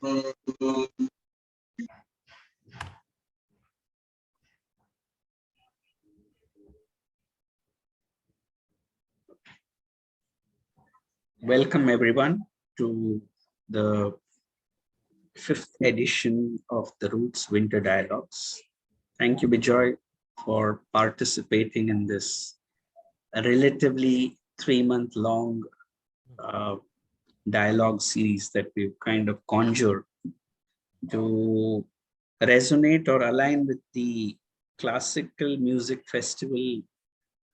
Welcome everyone to the 5th edition of the Roots Winter Dialogues. Thank you, Bijoy, for participating in this relatively 3-month-long dialogue series that we've kind of conjured to resonate or align with the classical music festival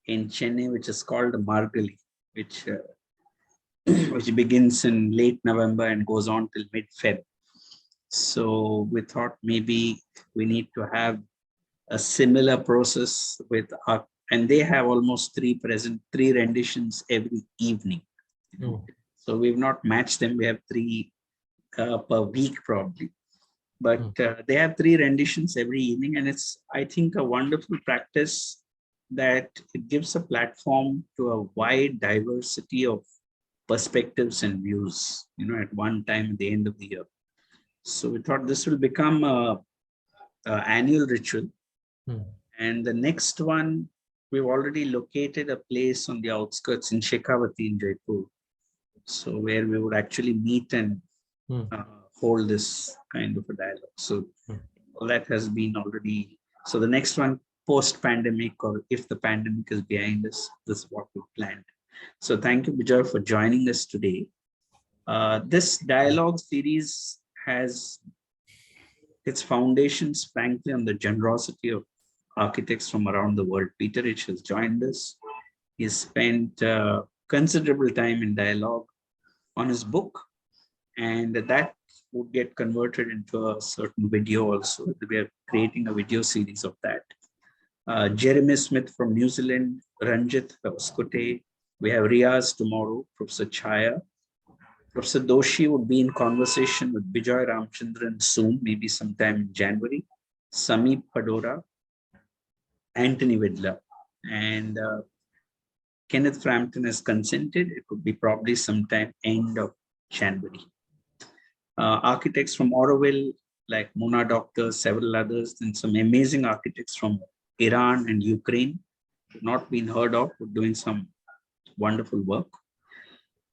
in Chennai, which is called Margali, which begins in late November and goes on till mid-Feb. So we thought maybe we need to have a similar process with our, and they have almost three renditions every evening. So we've not matched them. We have 3 per week probably, but they have 3 renditions every evening, and it's, I think, a wonderful practice that it gives a platform to a wide diversity of perspectives and views, at one time at the end of the year. So we thought this will become a annual ritual. And the next one, we've already located a place on the outskirts in Shekhawati in Jaipur. So where we would actually meet and hold this kind of a dialogue. So all that has been already. So the next one, post-pandemic, or if the pandemic is behind us, this is what we planned. So thank you, Bijoy, for joining us today. This dialogue series has its foundations, frankly, on the generosity of architects from around the world. Peter Rich has joined us. He's spent considerable time in dialogue on his book, and that would get converted into a certain video also. We are creating a video series of that. Jeremy Smith from New Zealand, Ranjit Skote. We have Riaz tomorrow, Professor Chaya. Professor Doshi would be in conversation with Vijay Ramchandran soon, maybe sometime in January. Sameep Padora, Anthony Vidla, and Kenneth Frampton has consented. It would be probably sometime end of January. Architects from Oroville, like Mona Doctor, several others, and some amazing architects from Iran and Ukraine, not been heard of, but doing some wonderful work.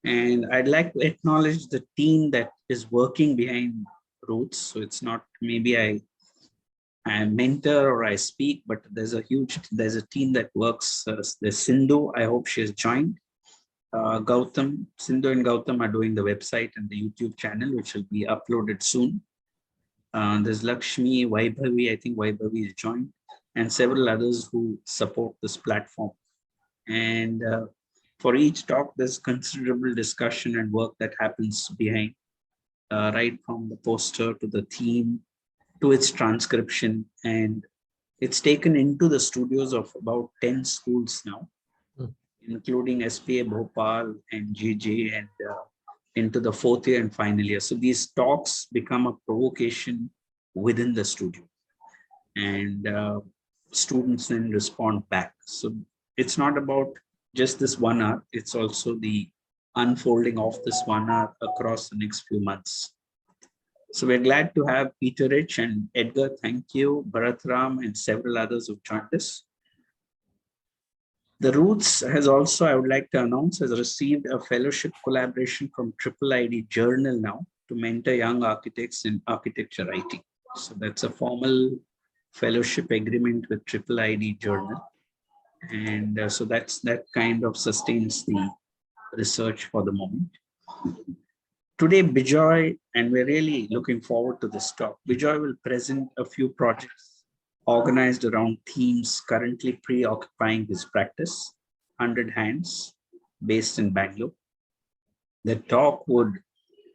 And I'd like to acknowledge the team that is working behind Roots. So it's not maybe I mentor or I speak, but there's a team that works. There's Sindhu. I hope she has joined. Gautam, Sindhu and Gautam are doing the website and the YouTube channel, which will be uploaded soon. There's Lakshmi, Vaibhavi, I think Vaibhavi is joined, and several others who support this platform. And for each talk, there's considerable discussion and work that happens behind, right from the poster to the theme to its transcription. And it's taken into the studios of about 10 schools now, including SPA Bhopal and GJ, and into the 4th year and final year. So these talks become a provocation within the studio, and students then respond back. So it's not about just this 1 hour, it's also the unfolding of this 1 hour across the next few months. So we're glad to have Peter Rich and Edgar, thank you, Bharatram, and several others who've joined us. The Roots has also, I would like to announce, has received a fellowship collaboration from Triple ID Journal now to mentor young architects in architecture writing. So that's a formal fellowship agreement with Triple ID Journal. And so that kind of sustains the research for the moment. Today, Bijoy, and we're really looking forward to this talk, Bijoy will present a few projects organized around themes currently preoccupying his practice, 100 Hands, based in Bangalore. The talk would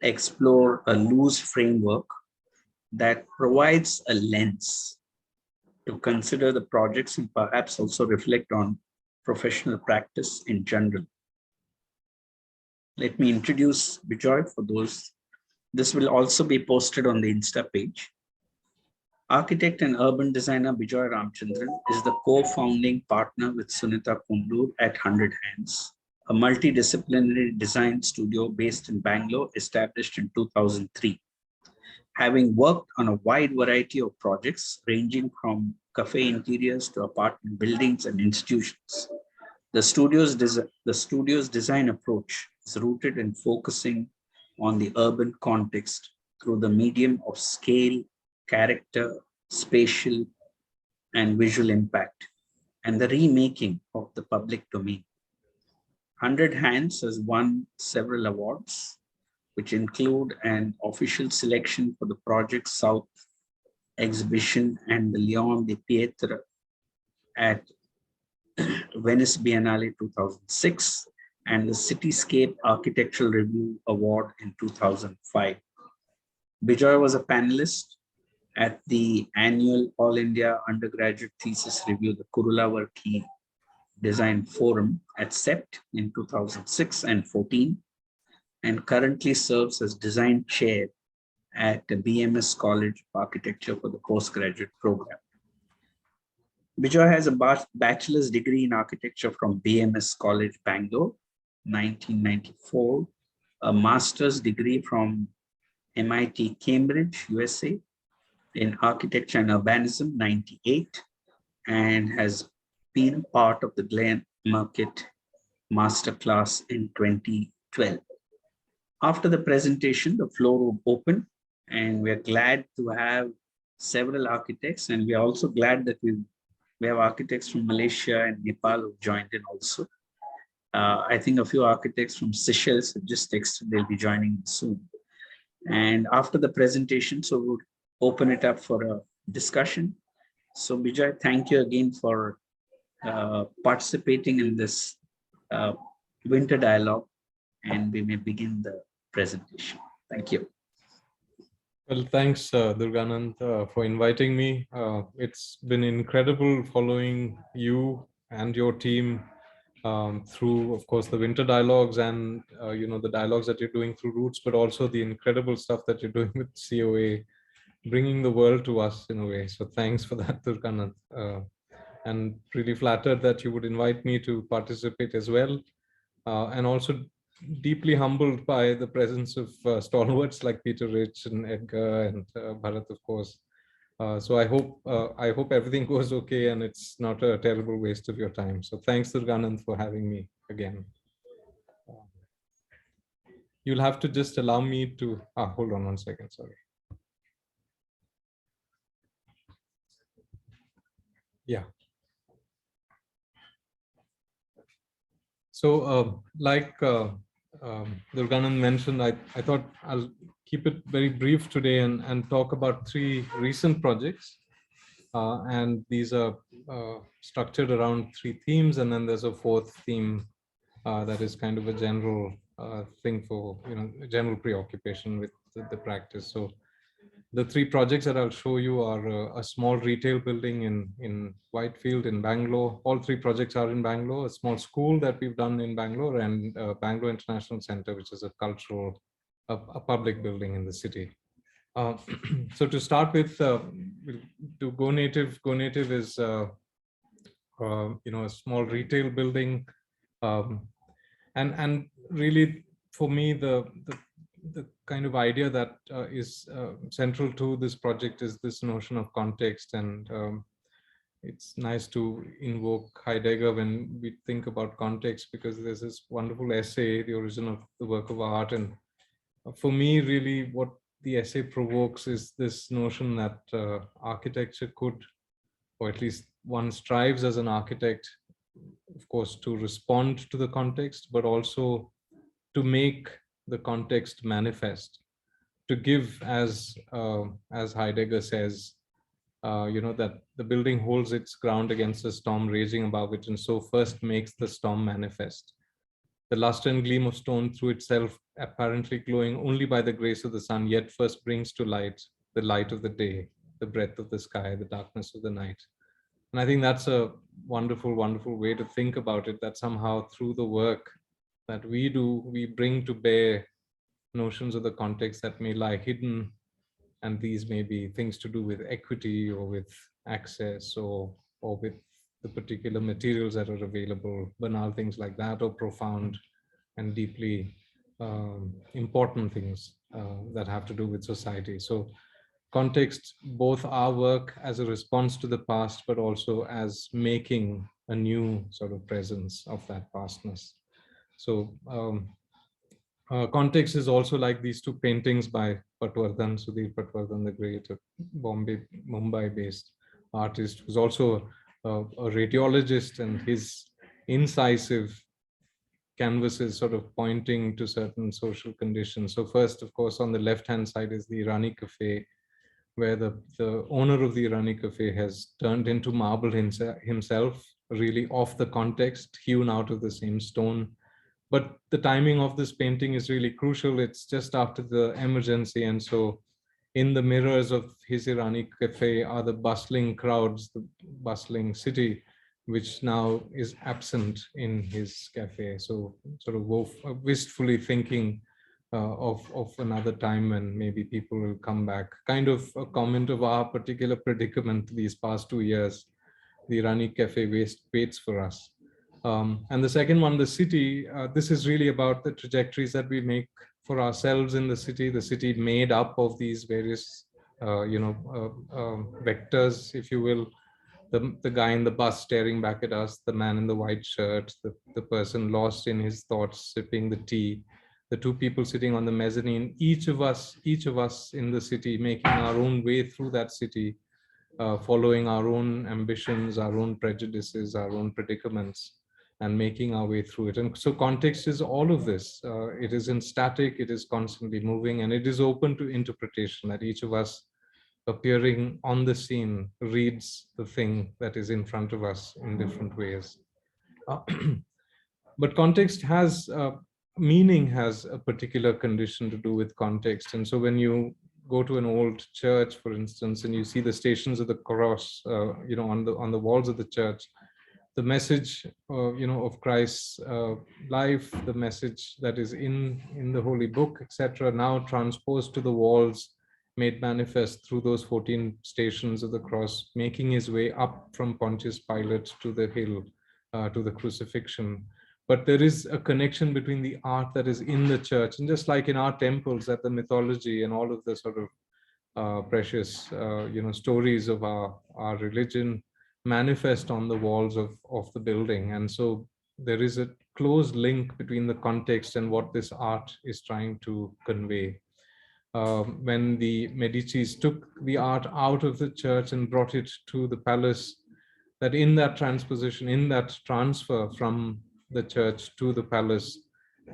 explore a loose framework that provides a lens to consider the projects and perhaps also reflect on professional practice in general. Let me introduce Bijoy for those. This will also be posted on the Insta page. Architect and urban designer Vijay Ramchandran is the co-founding partner with Sunita Kundur at 100 Hands, a multidisciplinary design studio based in Bangalore, established in 2003. Having worked on a wide variety of projects ranging from cafe interiors to apartment buildings and institutions, the studio's design approach is rooted in focusing on the urban context through the medium of scale, character, spatial, and visual impact, and the remaking of the public domain. 100 Hands has won several awards, which include an official selection for the Project South exhibition and the Leon de Pietre at Venice Biennale 2006, and the Cityscape Architectural Review Award in 2005. Bijoy was a panelist at the annual All India Undergraduate Thesis Review, the Kurula Key Design Forum at CEPT in 2006 and 14, and currently serves as design chair at the BMS College of Architecture for the postgraduate program. Bijoy has a bachelor's degree in architecture from BMS College, Bangalore, 1994, a master's degree from MIT Cambridge, USA, in architecture and urbanism, 98, and has been part of the Glen Market Masterclass in 2012. After the presentation, the floor will open, and we're glad to have several architects, and we're also glad that we have architects from Malaysia and Nepal who joined in also. I think a few architects from Seychelles have just texted they'll be joining soon. And after the presentation, so we'll open it up for a discussion. So Bijoy, thank you again for participating in this winter dialogue, and we may begin the presentation. Thank you. Well, thanks, Durganand, for inviting me. It's been incredible following you and your team through, of course, the winter dialogues and the dialogues that you're doing through Roots, but also the incredible stuff that you're doing with COA, bringing the world to us in a way. So thanks for that, Durganand. And really flattered that you would invite me to participate as well. And also deeply humbled by the presence of stalwarts like Peter Rich and Edgar and Bharat, of course. So I hope everything goes okay and it's not a terrible waste of your time. So thanks, Durganand, for having me again. You'll have to just allow me to, hold on 1 second, sorry. Yeah. So like Durganand mentioned, I thought I'll keep it very brief today and talk about 3 recent projects. And these are structured around 3 themes, and then there's a 4th theme that is kind of a general thing for, general preoccupation with the practice. So the 3 projects that I'll show you are a small retail building in Whitefield in Bangalore. All 3 projects are in Bangalore, a small school that we've done in Bangalore, and Bangalore International Center, which is a cultural, a public building in the city. So to start with, to Go Native. Go Native is, a small retail building, and really for me the kind of idea that is central to this project is this notion of context, and it's nice to invoke Heidegger when we think about context, because there's this wonderful essay, The Origin of the Work of Art, and for me really what the essay provokes is this notion that architecture could, or at least one strives as an architect, of course, to respond to the context, but also to make the context manifest, to give, as Heidegger says, that the building holds its ground against the storm raging above it, and so first makes the storm manifest. The luster and gleam of stone through itself, apparently glowing only by the grace of the sun, yet first brings to light the light of the day, the breadth of the sky, the darkness of the night. And I think that's a wonderful, wonderful way to think about it, that somehow through the work that we do, we bring to bear notions of the context that may lie hidden. And these may be things to do with equity or with access or with the particular materials that are available, banal things like that, or profound and deeply important things that have to do with society. So context both our work as a response to the past, but also as making a new sort of presence of that pastness. So context is also like these two paintings by Patwardhan, Sudhir Patwardhan, the great Mumbai-based artist, who's also a radiologist, and his incisive canvases sort of pointing to certain social conditions. So first, of course, on the left-hand side is the Irani Cafe, where the owner of the Irani Cafe has turned into marble himself, really off the context, hewn out of the same stone. But the timing of this painting is really crucial. It's just after the emergency. And so in the mirrors of his Irani Cafe are the bustling crowds, the bustling city, which now is absent in his cafe. So sort of wistfully thinking of another time when maybe people will come back. Kind of a comment of our particular predicament these past 2 years. The Irani Cafe waits for us. And the second one, the city, this is really about the trajectories that we make for ourselves in the city made up of these various, vectors, if you will. The guy in the bus staring back at us, the man in the white shirt, the person lost in his thoughts, sipping the tea, the two people sitting on the mezzanine, each of us in the city making our own way through that city, following our own ambitions, our own prejudices, our own predicaments, and making our way through it. And so context is all of this. It isn't static, it is constantly moving, and it is open to interpretation, that each of us appearing on the scene reads the thing that is in front of us in different ways. But context has, meaning has a particular condition to do with context. And so when you go to an old church, for instance, and you see the Stations of the Cross, on the walls of the church, the message, of Christ's life, the message that is in the Holy Book, etc., now transposed to the walls, made manifest through those 14 stations of the cross, making his way up from Pontius Pilate to the hill, to the crucifixion. But there is a connection between the art that is in the church, and just like in our temples, that the mythology and all of the sort of precious, stories of our religion manifest on the walls of the building. And so there is a close link between the context and what this art is trying to convey. When the Medicis took the art out of the church and brought it to the palace, that in that transposition, in that transfer from the church to the palace,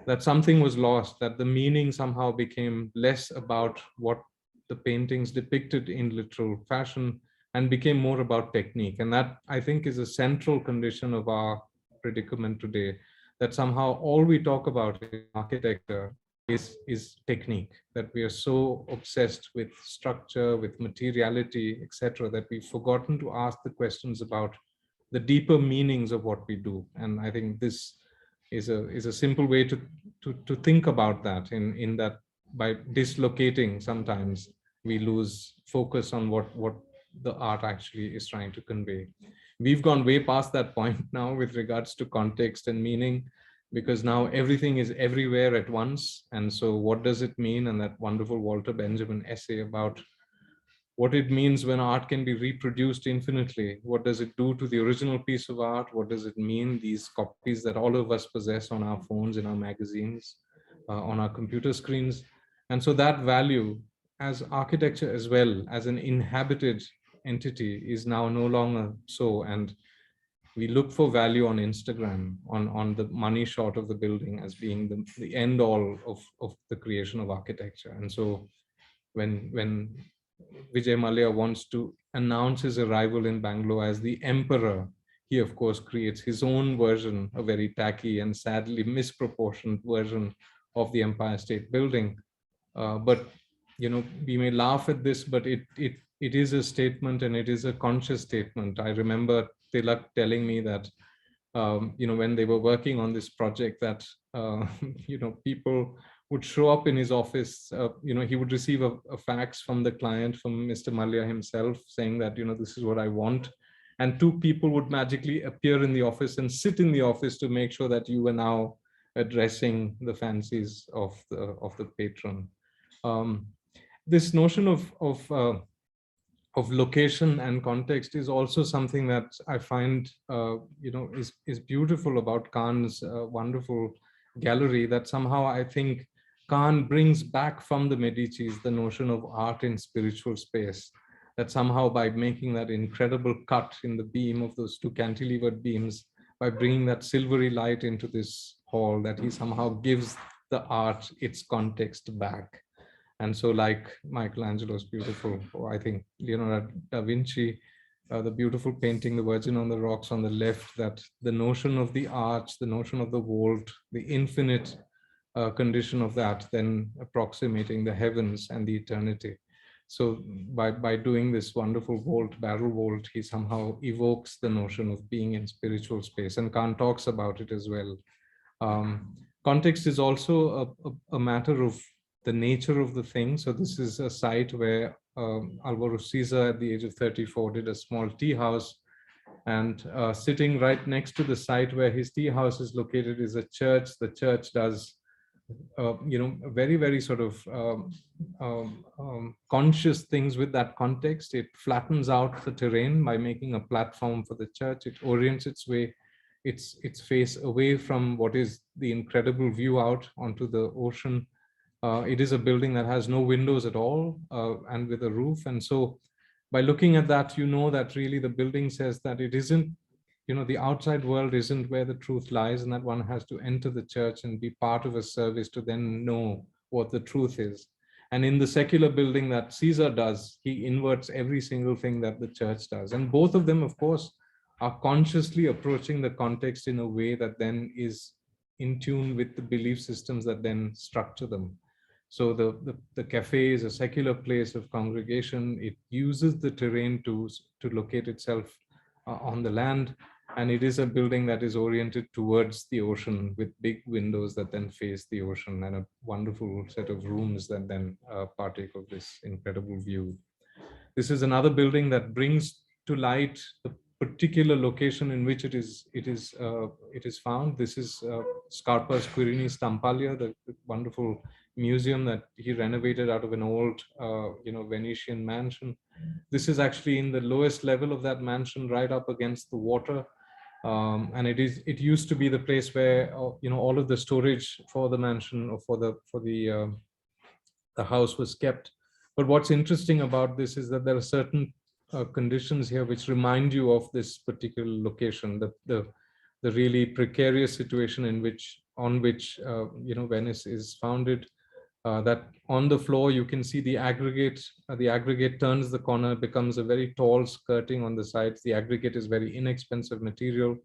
that something was lost, that the meaning somehow became less about what the paintings depicted in literal fashion and became more about technique. And that, I think, is a central condition of our predicament today, that somehow all we talk about in architecture is technique, that we are so obsessed with structure, with materiality, etc., that we've forgotten to ask the questions about the deeper meanings of what we do. And I think this is a simple way to think about that, in that by dislocating, sometimes we lose focus on what the art actually is trying to convey. We've gone way past that point now with regards to context and meaning, because now everything is everywhere at once. And so what does it mean? And that wonderful Walter Benjamin essay about what it means when art can be reproduced infinitely. What does it do to the original piece of art? What does it mean, these copies that all of us possess on our phones, in our magazines, on our computer screens? And so that value as architecture as well as an inhabited entity is now no longer so. And we look for value on Instagram, on the money shot of the building as being the end all of the creation of architecture. And so when Vijay Mallya wants to announce his arrival in Bangalore as the emperor, he of course creates his own version, a very tacky and sadly misproportioned version of the Empire State Building. But we may laugh at this, but it is a statement, and it is a conscious statement. I remember Tilak telling me that when they were working on this project, that people would show up in his office. He would receive a fax from the client, from Mr. Mallya himself, saying that this is what I want, and two people would magically appear in the office and sit in the office to make sure that you were now addressing the fancies of the patron. This notion of of location and context is also something that I find, is beautiful about Khan's wonderful gallery, that somehow I think Khan brings back from the Medicis the notion of art in spiritual space, that somehow by making that incredible cut in the beam of those two cantilevered beams, by bringing that silvery light into this hall, that he somehow gives the art its context back. And so like Michelangelo's beautiful, or I think Leonardo da Vinci, the beautiful painting, The Virgin on the Rocks on the left, that the notion of the arch, the notion of the vault, the infinite condition of that, then approximating the heavens and the eternity. So by doing this wonderful vault, barrel vault, he somehow evokes the notion of being in spiritual space, and Kant talks about it as well. Context is also a matter of the nature of the thing. So this is a site where Alvaro Siza, at the age of 34, did a small tea house, and sitting right next to the site where his tea house is located is a church. The church does very, very sort of conscious things with that context. It flattens out the terrain by making a platform for the church. It orients its face away from what is the incredible view out onto the ocean. It is a building that has no windows at all, and with a roof. And so by looking at that, that really the building says that it isn't, the outside world isn't where the truth lies, and that one has to enter the church and be part of a service to then know what the truth is. And in the secular building that Caesar does, he inverts every single thing that the church does. And both of them, of course, are consciously approaching the context in a way that then is in tune with the belief systems that then structure them. So the cafe is a secular place of congregation. It uses the terrain to locate itself on the land. And it is a building that is oriented towards the ocean, with big windows that then face the ocean, and a wonderful set of rooms that then partake of this incredible view. This is another building that brings to light the particular location in which it is found. This is Scarpa's Quirini Stampaglia, the wonderful museum that he renovated out of an old Venetian mansion. This is actually in the lowest level of that mansion, right up against the water. And it used to be the place where all of the storage for the mansion, or for the house, was kept. But what's interesting about this is that there are certain conditions here which remind you of this particular location, the really precarious situation on which Venice is founded. That on the floor you can see the aggregate. The aggregate turns the corner, becomes a very tall skirting on the sides. The aggregate is very inexpensive material.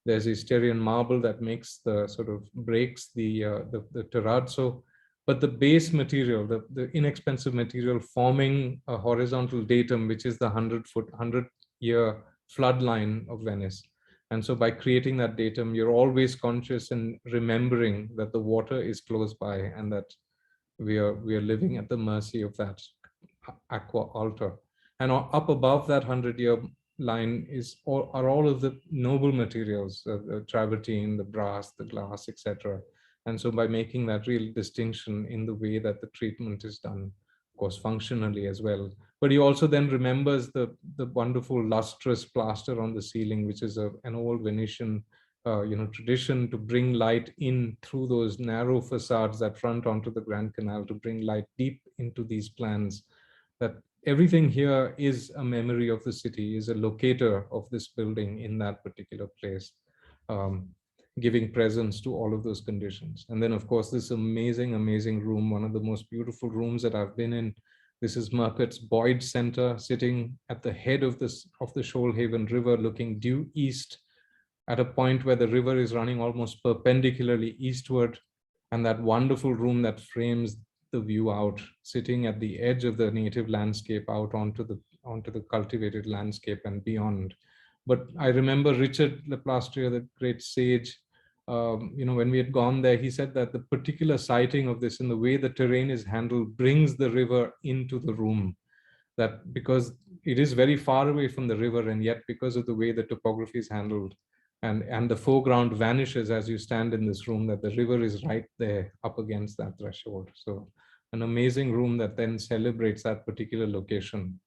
There's Asterian marble that makes the sort of breaks the terrazzo. But the base material, the inexpensive material, forming a horizontal datum, which is the 100-year flood line of Venice. And so by creating that datum, you're always conscious and remembering that the water is close by, and that we are living at the mercy of that aqua alta. And up above that 100-year line are all of the noble materials, the travertine, the brass, the glass, etc. And so by making that real distinction in the way that the treatment is done, of course, functionally as well. But he also then remembers the wonderful lustrous plaster on the ceiling, which is an old Venetian tradition to bring light in through those narrow facades that front onto the Grand Canal, to bring light deep into these plans. That everything here is a memory of the city, is a locator of this building in that particular place, giving presence to all of those conditions. And then, of course, this amazing, amazing room, one of the most beautiful rooms that I've been in. This is Murcutt's Boyd Center, sitting at the head of the Shoalhaven River, looking due east, at a point where the river is running almost perpendicularly eastward, and that wonderful room that frames the view out, sitting at the edge of the native landscape out onto the cultivated landscape and beyond. But I remember Richard Leplastrier, the great sage, when we had gone there, he said that the particular siting of this and the way the terrain is handled brings the river into the room. That because it is very far away from the river, and yet because of the way the topography is handled, and the foreground vanishes as you stand in this room, that the river is right there up against that threshold. So an amazing room that then celebrates that particular location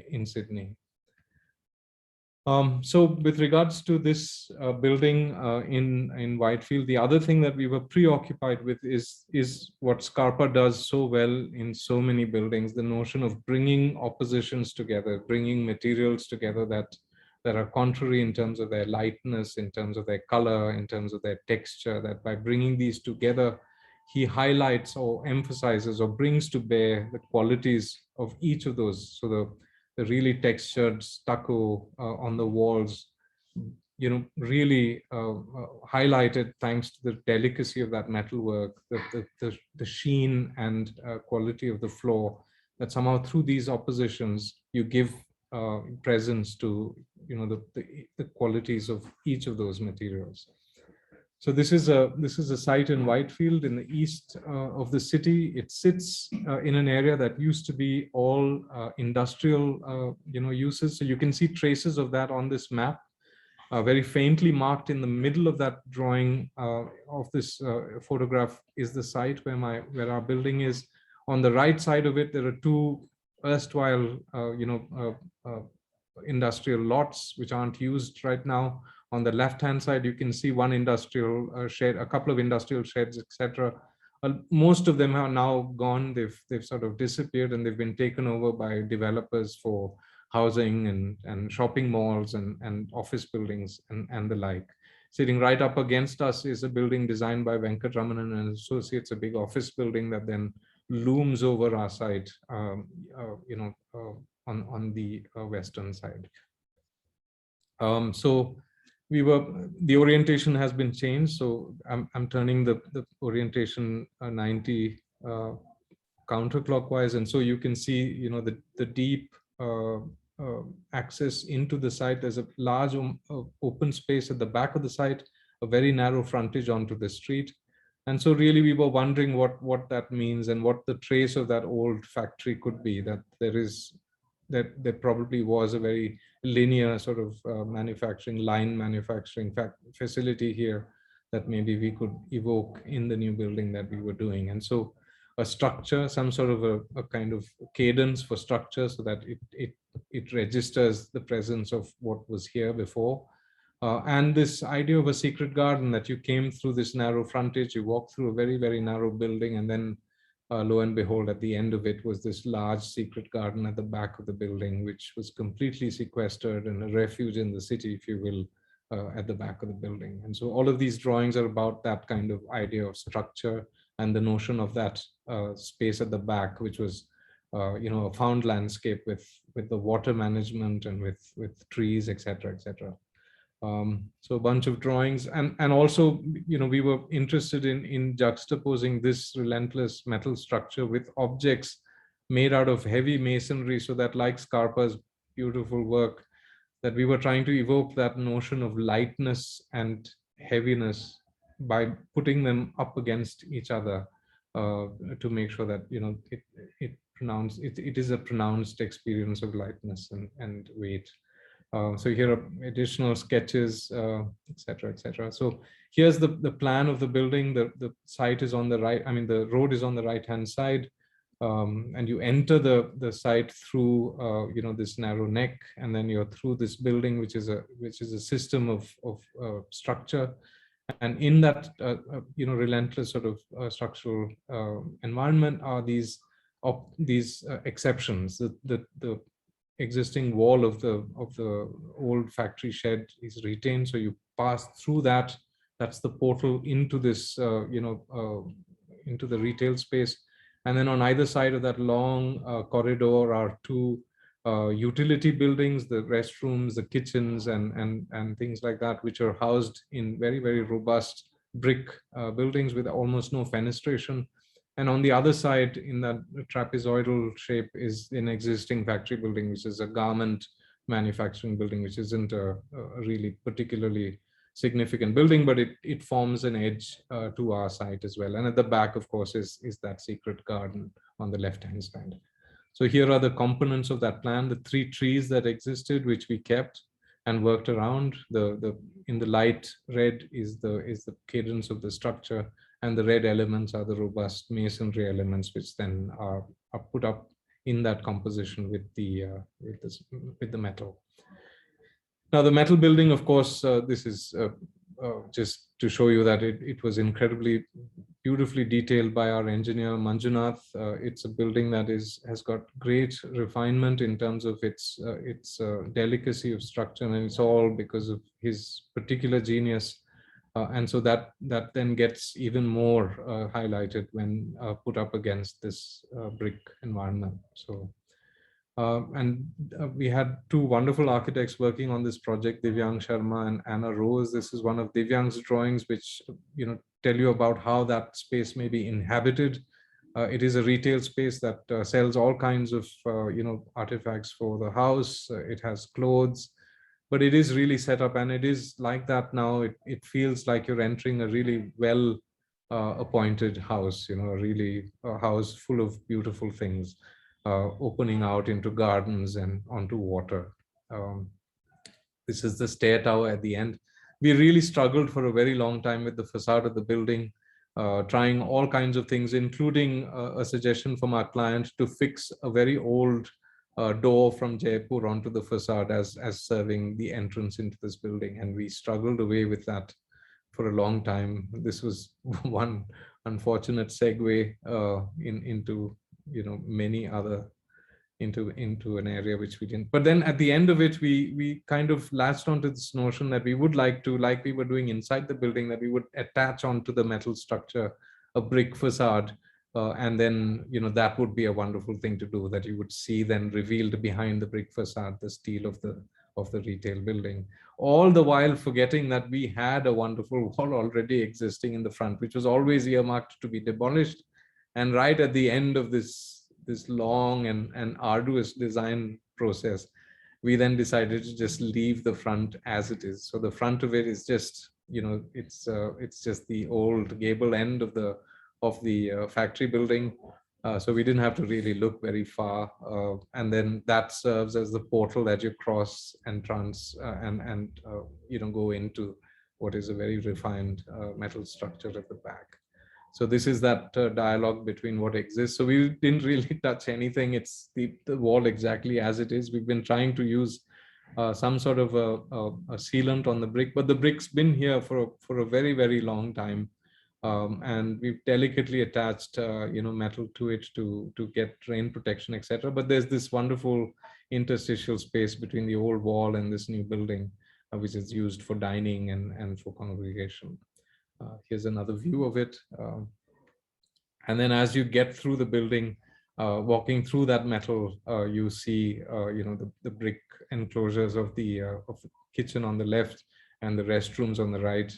in Sydney. So with regards to this building in Whitefield, the other thing that we were preoccupied with is what Scarpa does so well in so many buildings, the notion of bringing oppositions together, bringing materials together that are contrary in terms of their lightness, in terms of their color, in terms of their texture, that by bringing these together, he highlights or emphasizes or brings to bear the qualities of each of those. So the really textured stucco on the walls, really highlighted thanks to the delicacy of that metalwork, the sheen and quality of the floor, that somehow through these oppositions, you give presence to, the qualities of each of those materials. So this is a site in Whitefield in the east of the city. It sits in an area that used to be all industrial, uses. So you can see traces of that on this map, very faintly marked in the middle of that drawing of this photograph is the site where our building is. On the right side of it, there are two erstwhile, industrial lots which aren't used right now. On the left-hand side, you can see one industrial shed, a couple of industrial sheds, etc. Most of them are now gone. They've sort of disappeared, and they've been taken over by developers for housing and shopping malls and office buildings and the like. Sitting right up against us is a building designed by Venkat Ramanan and Associates, a big office building that then looms over our site, on the western side. So the orientation has been changed. So I'm turning the orientation 90 counterclockwise, and so you can see, the deep access into the site. There's a large open space at the back of the site, a very narrow frontage onto the street. And so really we were wondering what that means and what the trace of that old factory could be, that there probably was a very linear sort of manufacturing facility here that maybe we could evoke in the new building that we were doing. And so a structure, some sort of a kind of cadence for structure, so that it registers the presence of what was here before. And this idea of a secret garden, that you came through this narrow frontage, you walked through a very, very narrow building, and then lo and behold, at the end of it was this large secret garden at the back of the building, which was completely sequestered and a refuge in the city, if you will, at the back of the building. And so all of these drawings are about that kind of idea of structure and the notion of that space at the back, which was a found landscape with the water management and with trees, etc., etc. So a bunch of drawings, and also, we were interested in juxtaposing this relentless metal structure with objects made out of heavy masonry, so that, like Scarpa's beautiful work, that we were trying to evoke that notion of lightness and heaviness by putting them up against each other, to make sure that it is a pronounced experience of lightness and weight. So here are additional sketches, etc., etc. So here's the plan of the building. The site is on the right. I mean, the road is on the right-hand side, and you enter the site through this narrow neck, and then you're through this building, which is a system of structure. And in that relentless sort of structural environment are these exceptions. The existing wall of the old factory shed is retained, so you pass through that. That's the portal into this into the retail space. And then on either side of that long corridor are two utility buildings, the restrooms, the kitchens, and things like that, which are housed in very, very robust brick buildings with almost no fenestration. And on the other side, in that trapezoidal shape, is an existing factory building, which is a garment manufacturing building, which isn't a really particularly significant building, but it forms an edge to our site as well. And at the back, of course, is that secret garden on the left-hand side. So here are the components of that plan, the 3 trees that existed, which we kept and worked around. In the light red is the cadence of the structure, And the red elements are the robust masonry elements, which then are put up in that composition with with the metal. Now, the metal building, of course, this is just to show you that it was incredibly beautifully detailed by our engineer Manjunath. It's a building that has got great refinement in terms of its delicacy of structure, and it's all because of his particular genius. And so that then gets even more highlighted when put up against this brick environment. So. We had two wonderful architects working on this project, Divyang Sharma and Anna Rose. This is one of Divyang's drawings, which tell you about how that space may be inhabited. It is a retail space that sells all kinds of artifacts for the house. It has clothes, but it is really set up, and it is like that now. It feels like you're entering a really well appointed house, really a house full of beautiful things. Opening out into gardens and onto water. This is the stair tower at the end. We really struggled for a very long time with the facade of the building, trying all kinds of things, including a suggestion from our client to fix a very old door from Jaipur onto the facade as serving the entrance into this building. And we struggled away with that for a long time. This was one unfortunate segue into many other into an area which we didn't. But then at the end of it, we kind of latched onto this notion that we would like to, like we were doing inside the building, that we would attach onto the metal structure a brick facade, and then that would be a wonderful thing to do, that you would see then revealed behind the brick facade the steel of the retail building, all the while forgetting that we had a wonderful wall already existing in the front, which was always earmarked to be demolished. And right at the end of this long and arduous design process, we then decided to just leave the front as it is. So the front of it is just, it's just the old gable end of the factory building. So we didn't have to really look very far. And then that serves as the portal that you cross and go into what is a very refined metal structure at the back. So this is that dialogue between what exists. So we didn't really touch anything. It's the wall exactly as it is. We've been trying to use some sort of a sealant on the brick, but the brick's been here for a very, very long time. And we've delicately attached metal to it to get rain protection, etc. But there's this wonderful interstitial space between the old wall and this new building, which is used for dining and for congregation. Here's another view of it. And then as you get through the building, walking through that metal, you see the brick enclosures of the kitchen on the left and the restrooms on the right,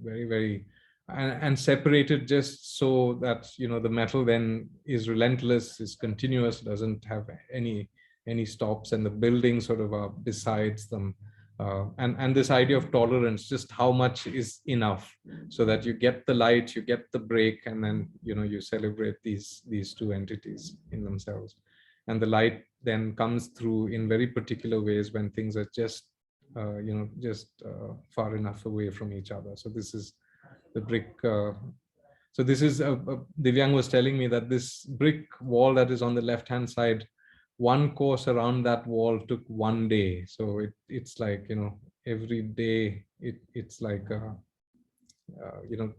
very, very, and separated just so that the metal then is relentless, is continuous, doesn't have any stops, and the building sort of are besides them. And this idea of tolerance, just how much is enough, so that you get the light, you get the break, and then you celebrate these two entities in themselves. And the light then comes through in very particular ways when things are just far enough away from each other. So this is the brick. So this is Divyang was telling me that this brick wall that is on the left hand side, one course around that wall took 1 day. So it's like, every day it's like,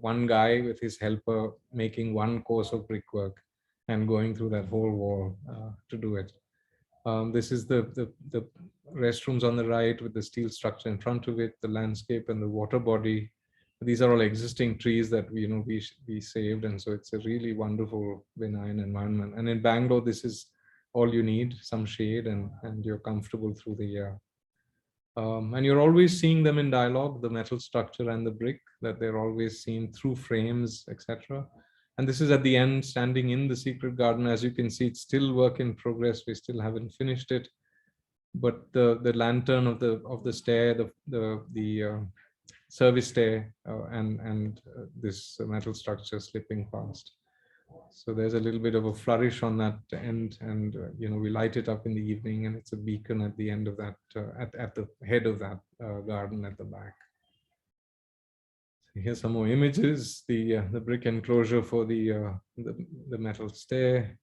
one guy with his helper making one course of brickwork and going through that whole wall to do it. This is the restrooms on the right with the steel structure in front of it, the landscape and the water body. These are all existing trees that we saved, and so it's a really wonderful, benign environment. And in Bangalore, this is all you need, some shade, and you're comfortable through the year. And you're always seeing them in dialogue, the metal structure and the brick, that they're always seen through frames, etc. And this is at the end, standing in the secret garden. As you can see, it's still work in progress. We still haven't finished it, but the lantern of the stair, the service stair, and this metal structure slipping past. So there's a little bit of a flourish on that end, and we light it up in the evening, and it's a beacon at the end of that, at the head of that garden at the back. Here's some more images, the brick enclosure for the metal stair,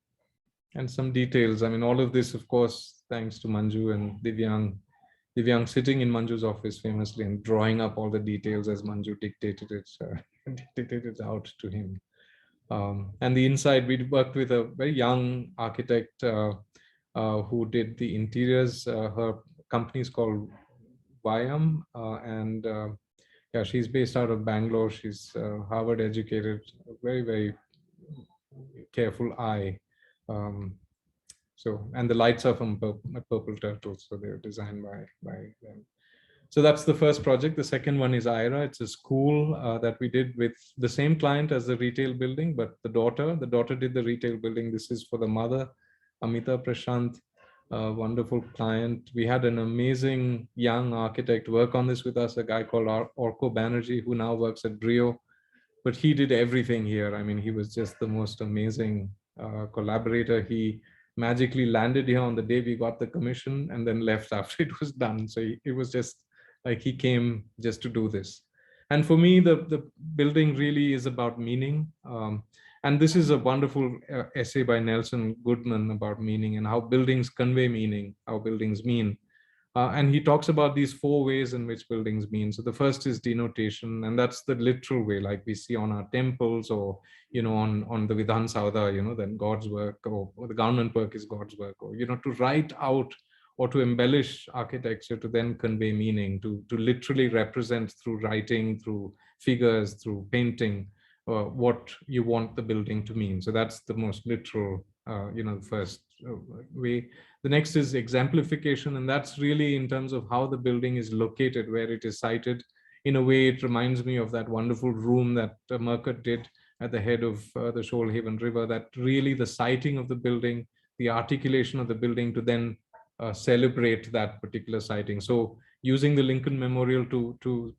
and some details. I mean, all of this, of course, thanks to Manju and Divyang sitting in Manju's office famously and drawing up all the details as Manju dictated it out to him. And the inside, we worked with a very young architect who did the interiors. Her company is called Vyam, and yeah, she's based out of Bangalore. She's Harvard educated, very, very careful eye. And the lights are from Purple Turtles, so they're designed by them. So that's the first project. The second one is Ira. It's a school that we did with the same client as the retail building, but the daughter did the retail building. This is for the mother, Amita Prashant, a wonderful client. We had an amazing young architect work on this with us, a guy called Orko Banerjee, who now works at Brio. But he did everything here. I mean, he was just the most amazing collaborator. He magically landed here on the day we got the commission and then left after it was done. So it was just like he came just to do this. And for me, the building really is about meaning. And this is a wonderful essay by Nelson Goodman about meaning and how buildings convey meaning, how buildings mean. And he talks about these 4 ways in which buildings mean. So the first is denotation, and that's the literal way, like we see on our temples, or on the Vidhan Saudha, then God's work, or the government work is God's work, or to write out or to embellish architecture to then convey meaning, to literally represent through writing, through figures, through painting, what you want the building to mean. So that's the most literal, the first way. The next is exemplification, and that's really in terms of how the building is located, where it is sited. In a way, it reminds me of that wonderful room that Murcutt did at the head of the Shoalhaven River, that really the siting of the building, the articulation of the building to then celebrate that particular siting. So using the Lincoln Memorial to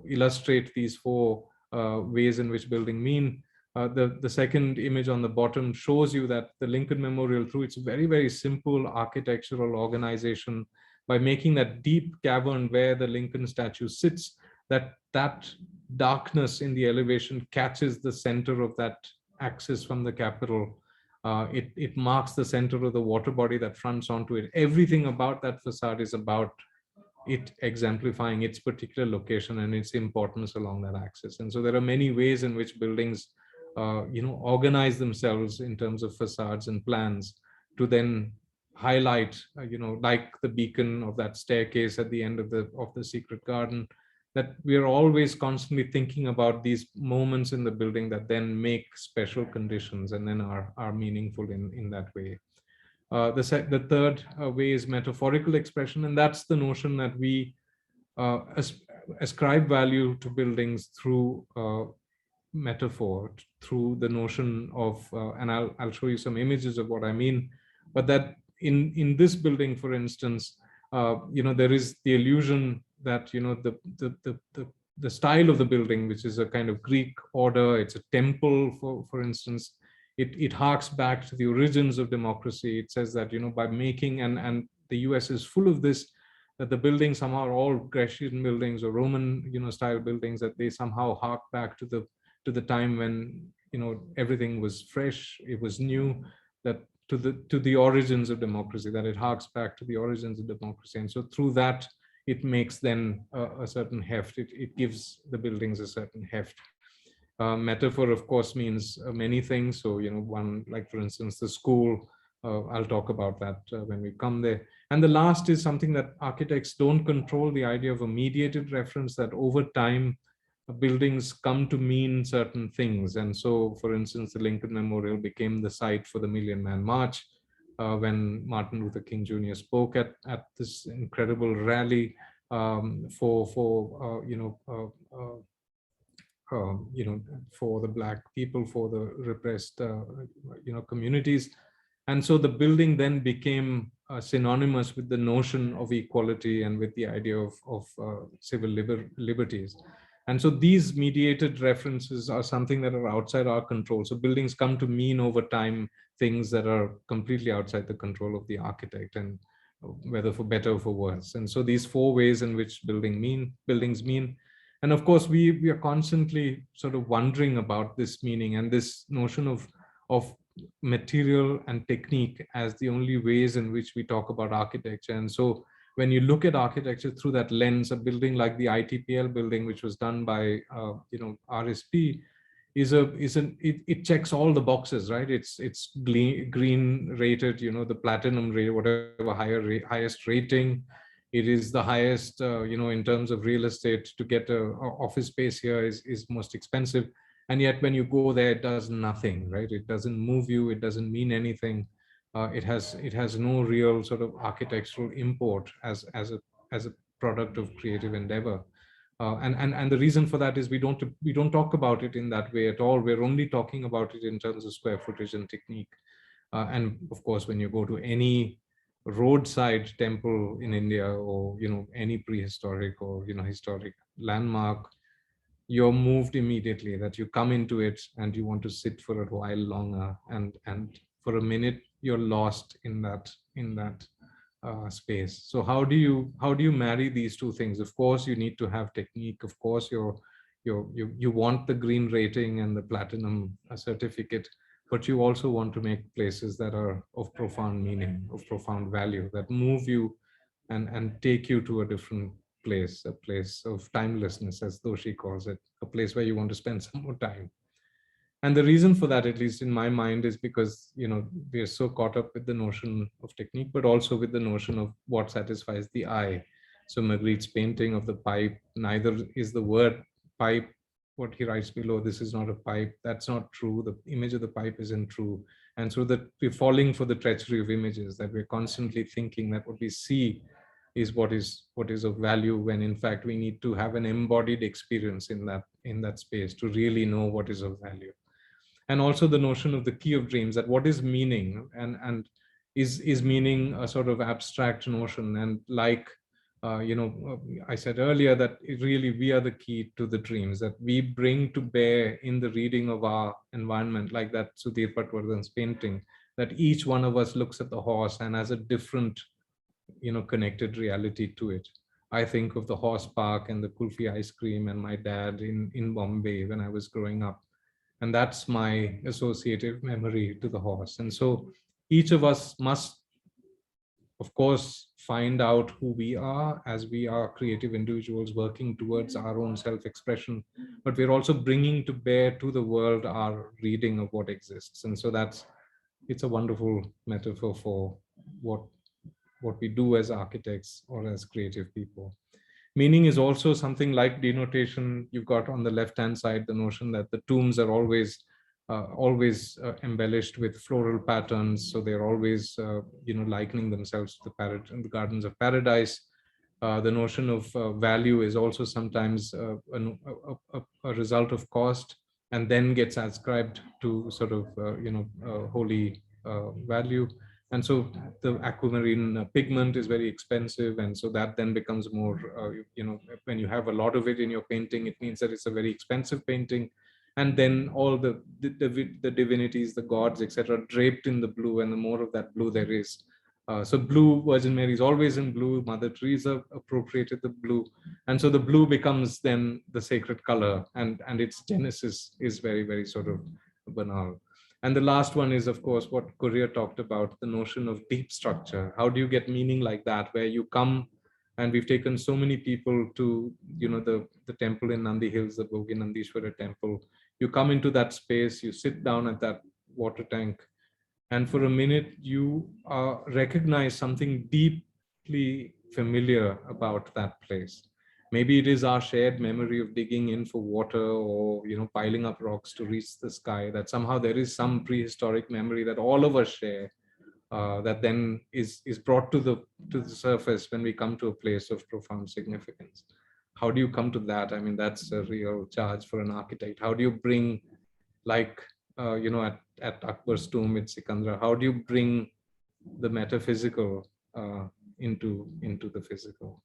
illustrate these 4 ways in which building mean. The second image on the bottom shows you that the Lincoln Memorial, through its very, very simple architectural organization, by making that deep cavern where the Lincoln statue sits, that darkness in the elevation catches the center of that axis from the Capitol. It marks the center of the water body that fronts onto it. Everything about that facade is about it exemplifying its particular location and its importance along that axis. And so there are many ways in which buildings organize themselves in terms of facades and plans to then highlight, like the beacon of that staircase at the end of the secret garden, that we are always constantly thinking about these moments in the building that then make special conditions and then are meaningful in that way. The third way is metaphorical expression, and that's the notion that we ascribe value to buildings through metaphor, through the notion of, and I'll show you some images of what I mean, but that in this building, for instance, there is the illusion that the style of the building, which is a kind of Greek order, it's a temple, for instance. It harks back to the origins of democracy. It says that, by making, and the US is full of this, that the buildings somehow are all Grecian buildings or Roman, style buildings, that they somehow hark back to the time when, everything was fresh, it was new, that to the origins of democracy, that it harks back to the origins of democracy. And so through that, it makes then a certain heft. It gives the buildings a certain heft. Metaphor, of course, means many things. So, one, like for instance, the school, I'll talk about that when we come there. And the last is something that architects don't control, the idea of a mediated reference, that over time, buildings come to mean certain things. And so, for instance, the Lincoln Memorial became the site for the Million Man March when Martin Luther King Jr. spoke at this incredible rally for the Black people, for the repressed, communities. And so the building then became synonymous with the notion of equality and with the idea of civil liberties. And so these mediated references are something that are outside our control. So buildings come to mean over time things that are completely outside the control of the architect, and whether for better or for worse. And so these 4 ways in which buildings mean. And of course, we are constantly sort of wondering about this meaning and this notion of material and technique as the only ways in which we talk about architecture. And so when you look at architecture through that lens, a building like the ITPL building, which was done by RSP, it checks all the boxes, right? It's green rated, the platinum rate, whatever highest rating. It is the highest, in terms of real estate. To get a office space here is most expensive, and yet when you go there, it does nothing, right? It doesn't move you. It doesn't mean anything. It has no real sort of architectural import as a product of creative endeavor. And the reason for that is we don't talk about it in that way at all. We're only talking about it in terms of square footage and technique. And of course, when you go to any roadside temple in India, or any prehistoric or historic landmark, you're moved immediately, that you come into it and you want to sit for a while longer, and for a minute you're lost in that space. So how do you marry these two things? Of course, you need to have technique. Of course, you want the green rating and the platinum certificate, but you also want to make places that are of profound meaning, of profound value, that move you and take you to a different place, a place of timelessness, as Doshi calls it, a place where you want to spend some more time. And the reason for that, at least in my mind, is because we are so caught up with the notion of technique, but also with the notion of what satisfies the eye. So Magritte's painting of the pipe, neither is the word pipe what he writes below, this is not a pipe. That's not true. The image of the pipe isn't true. And so that we're falling for the treachery of images, that we're constantly thinking that what we see is what is of value, when in fact we need to have an embodied experience in that space to really know what is of value. And also the notion of the key of dreams, that what is meaning, and is meaning a sort of abstract notion. And like I said earlier, that really we are the key to the dreams that we bring to bear in the reading of our environment, like that Sudhir Patwardhan's painting, that each one of us looks at the horse and has a different connected reality to it. I think of the horse park and the kulfi ice cream and my dad in Bombay when I was growing up. And that's my associative memory to the horse. And so each of us must, of course, find out who we are, as we are creative individuals working towards our own self-expression, but we're also bringing to bear to the world our reading of what exists. And so it's a wonderful metaphor for what we do as architects or as creative people. Meaning is also something like denotation. You've got on the left-hand side the notion that the tombs are always embellished with floral patterns, so they're always likening themselves to the gardens of paradise. The notion of value is also sometimes a result of cost, and then gets ascribed to sort of holy value. And so the aquamarine pigment is very expensive, and so that then becomes more when you have a lot of it in your painting, it means that it's a very expensive painting. And then all the divinities, the gods, etc., draped in the blue, and the more of that blue there is. So blue, Virgin Mary is always in blue. Mother Teresa appropriated the blue, and so the blue becomes then the sacred color, and its genesis is very, very sort of banal. And the last one is, of course, what Korea talked about, the notion of deep structure. How do you get meaning like that, where you come, and we've taken so many people to the temple in Nandi Hills, the Bhogi Nandishwara temple. You come into that space, you sit down at that water tank, and for a minute you recognize something deeply familiar about that place. Maybe it is our shared memory of digging in for water, or piling up rocks to reach the sky, that somehow there is some prehistoric memory that all of us share, that then is brought to the surface when we come to a place of profound significance. How do you come to that? I mean, that's a real charge for an architect. How do you bring, like at Akbar's tomb at Sikandra, how do you bring the metaphysical into the physical?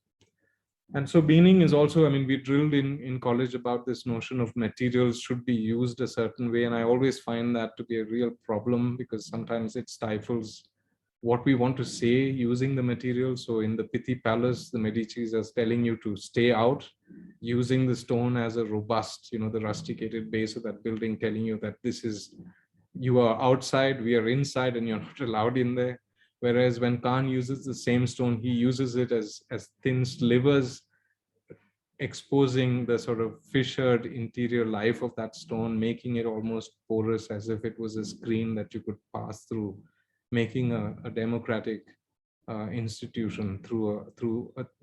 And so meaning is also, I mean, we drilled in college about this notion of materials should be used a certain way. And I always find that to be a real problem, because sometimes it stifles what we want to say using the material. So in the Pitti Palace, the Medicis are telling you to stay out, using the stone as a robust, the rusticated base of that building, telling you that this is, you are outside, we are inside, and you're not allowed in there. Whereas when Khan uses the same stone, he uses it as thin slivers, exposing the sort of fissured interior life of that stone, making it almost porous, as if it was a screen that you could pass through, making a democratic institution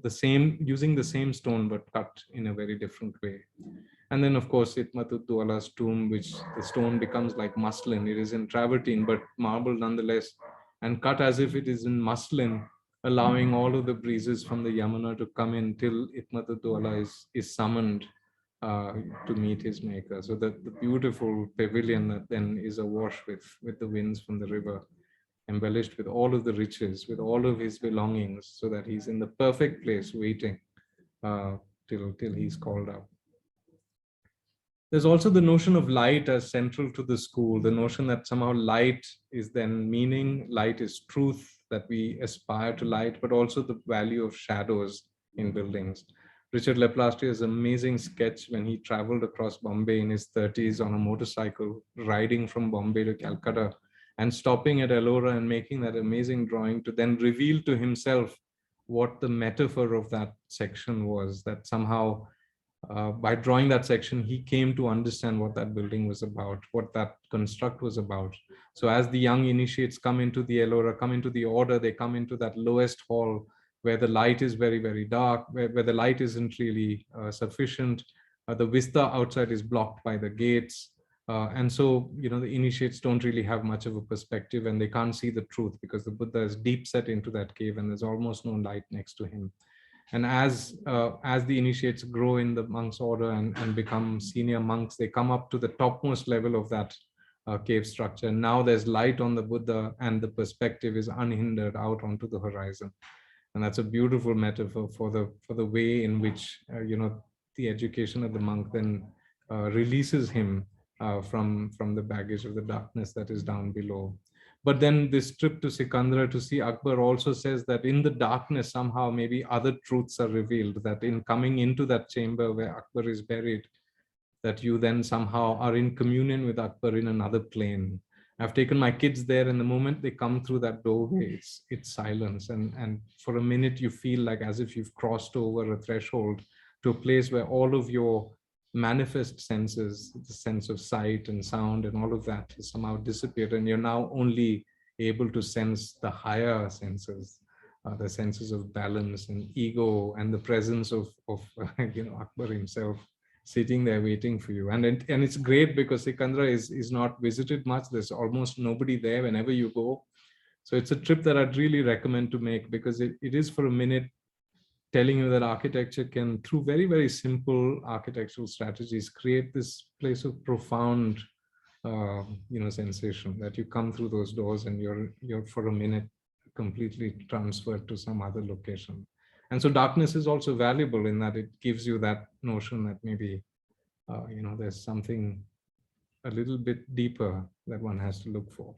the same, using the same stone but cut in a very different way. And then, of course, Itmatuddawala's tomb, which the stone becomes like muslin. It is in travertine, but marble nonetheless, and cut as if it is in muslin, allowing all of the breezes from the Yamuna to come in till Itmatuddawala is summoned to meet his maker. So that the beautiful pavilion that then is awash with the winds from the river, embellished with all of the riches, with all of his belongings, so that he's in the perfect place waiting till he's called out. There's also the notion of light as central to the school, the notion that somehow light is then meaning, light is truth, that we aspire to light, but also the value of shadows in buildings. Richard Leplastrier's amazing sketch when he traveled across Bombay in his 30s on a motorcycle, riding from Bombay to Calcutta, and stopping at Ellora and making that amazing drawing to then reveal to himself what the metaphor of that section was, that somehow by drawing that section, he came to understand what that building was about, what that construct was about. So as the young initiates come into the Ellora, come into the order, they come into that lowest hall where the light is very, very dark, where the light isn't really sufficient. The vista outside is blocked by the gates. And so, the initiates don't really have much of a perspective, and they can't see the truth because the Buddha is deep set into that cave and there's almost no light next to him. And as the initiates grow in the monk's order and become senior monks, they come up to the topmost level of that cave structure. Now there's light on the Buddha and the perspective is unhindered out onto the horizon. And that's a beautiful metaphor for the way in which, the education of the monk then releases him from the baggage of the darkness that is down below. But then this trip to Sikandra to see Akbar also says that in the darkness, somehow maybe other truths are revealed, that in coming into that chamber where Akbar is buried, that you then somehow are in communion with Akbar in another plane. I've taken my kids there, and the moment they come through that doorway, it's silence. And for a minute, you feel like as if you've crossed over a threshold to a place where all of your manifest senses, the sense of sight and sound and all of that has somehow disappeared, and you're now only able to sense the higher senses, the senses of balance and ego and the presence of Akbar himself sitting there waiting for you. And it's great because Sikandra is not visited much. There's almost nobody there whenever you go. So it's a trip that I'd really recommend to make, because it is for a minute telling you that architecture can, through very, very simple architectural strategies, create this place of profound, sensation, that you come through those doors and you're for a minute completely transferred to some other location. And so darkness is also valuable in that it gives you that notion that maybe, there's something a little bit deeper that one has to look for.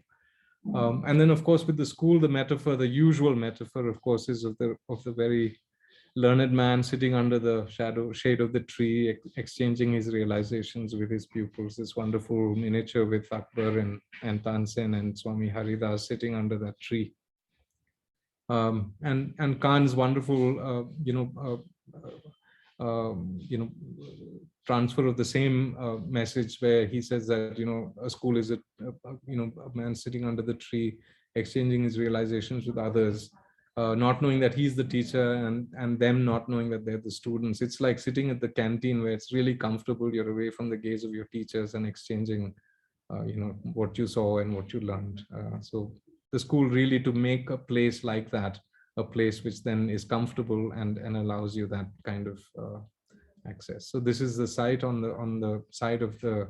And then, of course, with the school, the metaphor, the usual metaphor, of course, is of the very learned man sitting under the shade of the tree, exchanging his realizations with his pupils. This wonderful miniature with Akbar and Tansen and Swami Haridas sitting under that tree. And Khan's wonderful, transfer of the same message, where he says that, a school is a man sitting under the tree, exchanging his realizations with others. Not knowing that he's the teacher and them not knowing that they're the students. It's like sitting at the canteen where it's really comfortable. You're away from the gaze of your teachers and exchanging, what you saw and what you learned. So the school really to make a place like that, a place which then is comfortable and allows you that kind of access. So this is the site on the side of the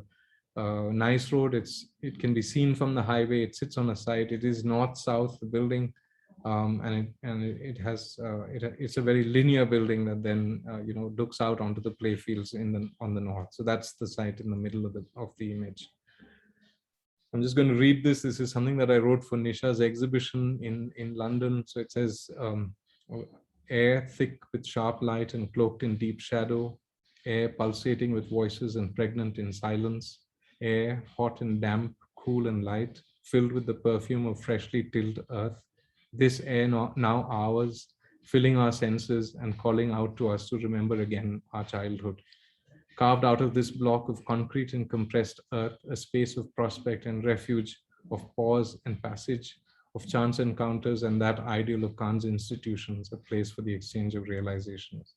Nice Road. It can be seen from the highway. It sits on a site. It is north-south, the building. It's a very linear building that then looks out onto the playfields on the north. So that's the site in the middle of the image. I'm just going to read this. This is something that I wrote for Nisha's exhibition in London. So it says, air thick with sharp light and cloaked in deep shadow, air pulsating with voices and pregnant in silence, air hot and damp, cool and light, filled with the perfume of freshly tilled earth. This air now ours, filling our senses and calling out to us to remember again our childhood. Carved out of this block of concrete and compressed earth, a space of prospect and refuge, of pause and passage, of chance encounters, and that ideal of Kant's institutions, a place for the exchange of realizations.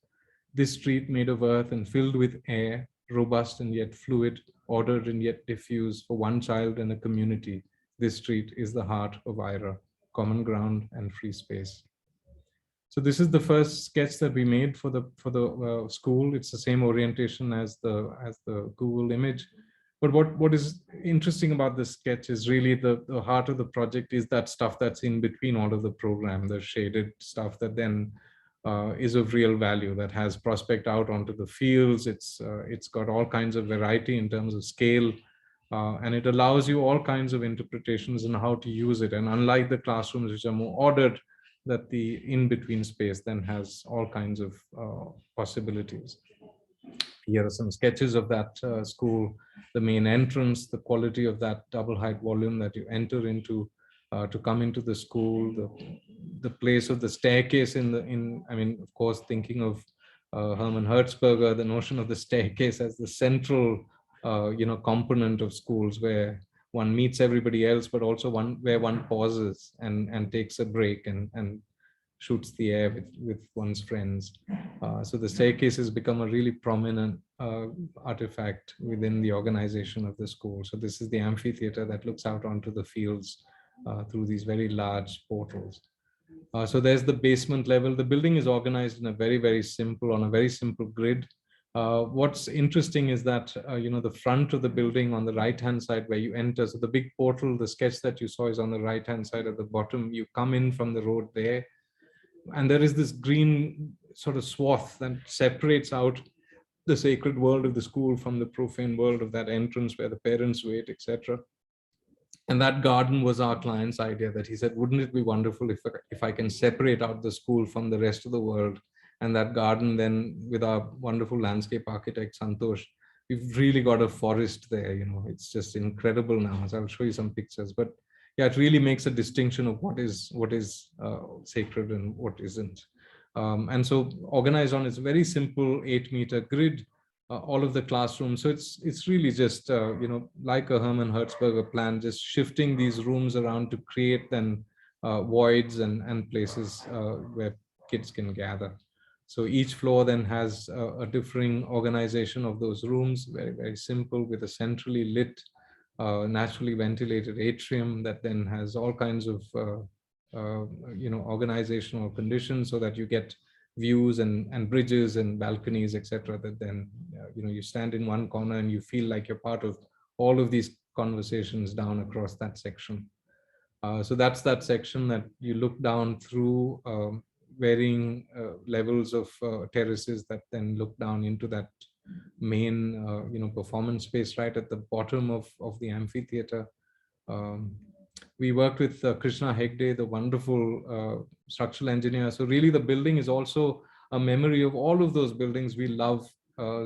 This street made of earth and filled with air, robust and yet fluid, ordered and yet diffuse, for one child and a community. This street is the heart of Ira, common ground and free space. So this is the first sketch that we made for the school. It's the same orientation as the Google image. But what is interesting about this sketch is really the heart of the project is that stuff that's in between all of the program, the shaded stuff that then is of real value, that has prospect out onto the fields. It's got all kinds of variety in terms of scale, and it allows you all kinds of interpretations on how to use it. And unlike the classrooms, which are more ordered, that the in-between space then has all kinds of possibilities. Here are some sketches of that school, the main entrance, the quality of that double height volume that you enter into to come into the school, the place of the staircase I mean, of course, thinking of Hermann Hertzberger, the notion of the staircase as the central, component of schools where one meets everybody else, but also where one pauses and takes a break and shoots the air with one's friends. So the staircase has become a really prominent artifact within the organization of the school. So this is the amphitheater that looks out onto the fields through these very large portals. So there's the basement level. The building is organized in a very simple grid. What's interesting is that, the front of the building on the right-hand side where you enter, so the big portal, the sketch that you saw is on the right-hand side at the bottom. You come in from the road there, and there is this green sort of swath that separates out the sacred world of the school from the profane world of that entrance where the parents wait, etc. And that garden was our client's idea, that he said, wouldn't it be wonderful if I can separate out the school from the rest of the world? And that garden then, with our wonderful landscape architect, Santosh, we've really got a forest there. It's just incredible now. So I'll show you some pictures. But yeah, it really makes a distinction of what is sacred and what isn't. And so organized on this very simple 8-meter grid, all of the classrooms. So it's really just, like a Hermann Hertzberger plan, just shifting these rooms around to create then voids and places where kids can gather. So each floor then has a differing organization of those rooms, very simple, with a centrally lit, naturally ventilated atrium that then has all kinds of, organizational conditions so that you get views and bridges and balconies, etc. That then, you stand in one corner and you feel like you're part of all of these conversations down across that section. So that's that section that you look down through varying levels of terraces that then look down into that main, performance space right at the bottom of the amphitheater. We worked with Krishna Hegde, the wonderful structural engineer. So really the building is also a memory of all of those buildings we love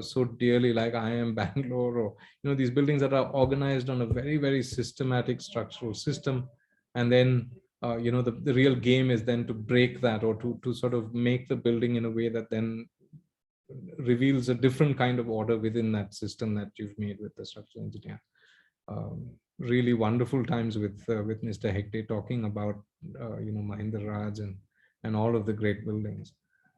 so dearly, like IIM Bangalore, or these buildings that are organized on a very systematic structural system. And then the real game is then to break that, or to sort of make the building in a way that then reveals a different kind of order within that system that you've made with the structural engineer. Really wonderful times with Mr. Hegde talking about Mahinda Raj and all of the great buildings.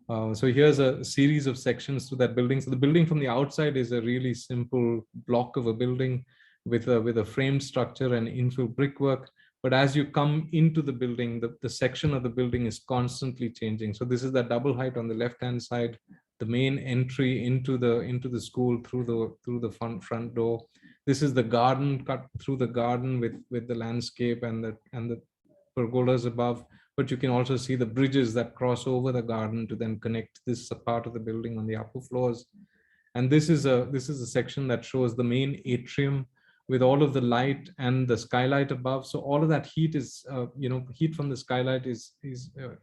So here's a series of sections to that building. So the building from the outside is a really simple block of a building with a framed structure and infill brickwork. But as you come into the building, the section of the building is constantly changing. So this is that double height on the left-hand side, the main entry into the school through the front door. This is the garden, cut through the garden with the landscape and the pergolas above. But you can also see the bridges that cross over the garden to then connect this part of the building on the upper floors. And this is a section that shows the main atrium, with all of the light and the skylight above. So all of that heat is, heat from the skylight is the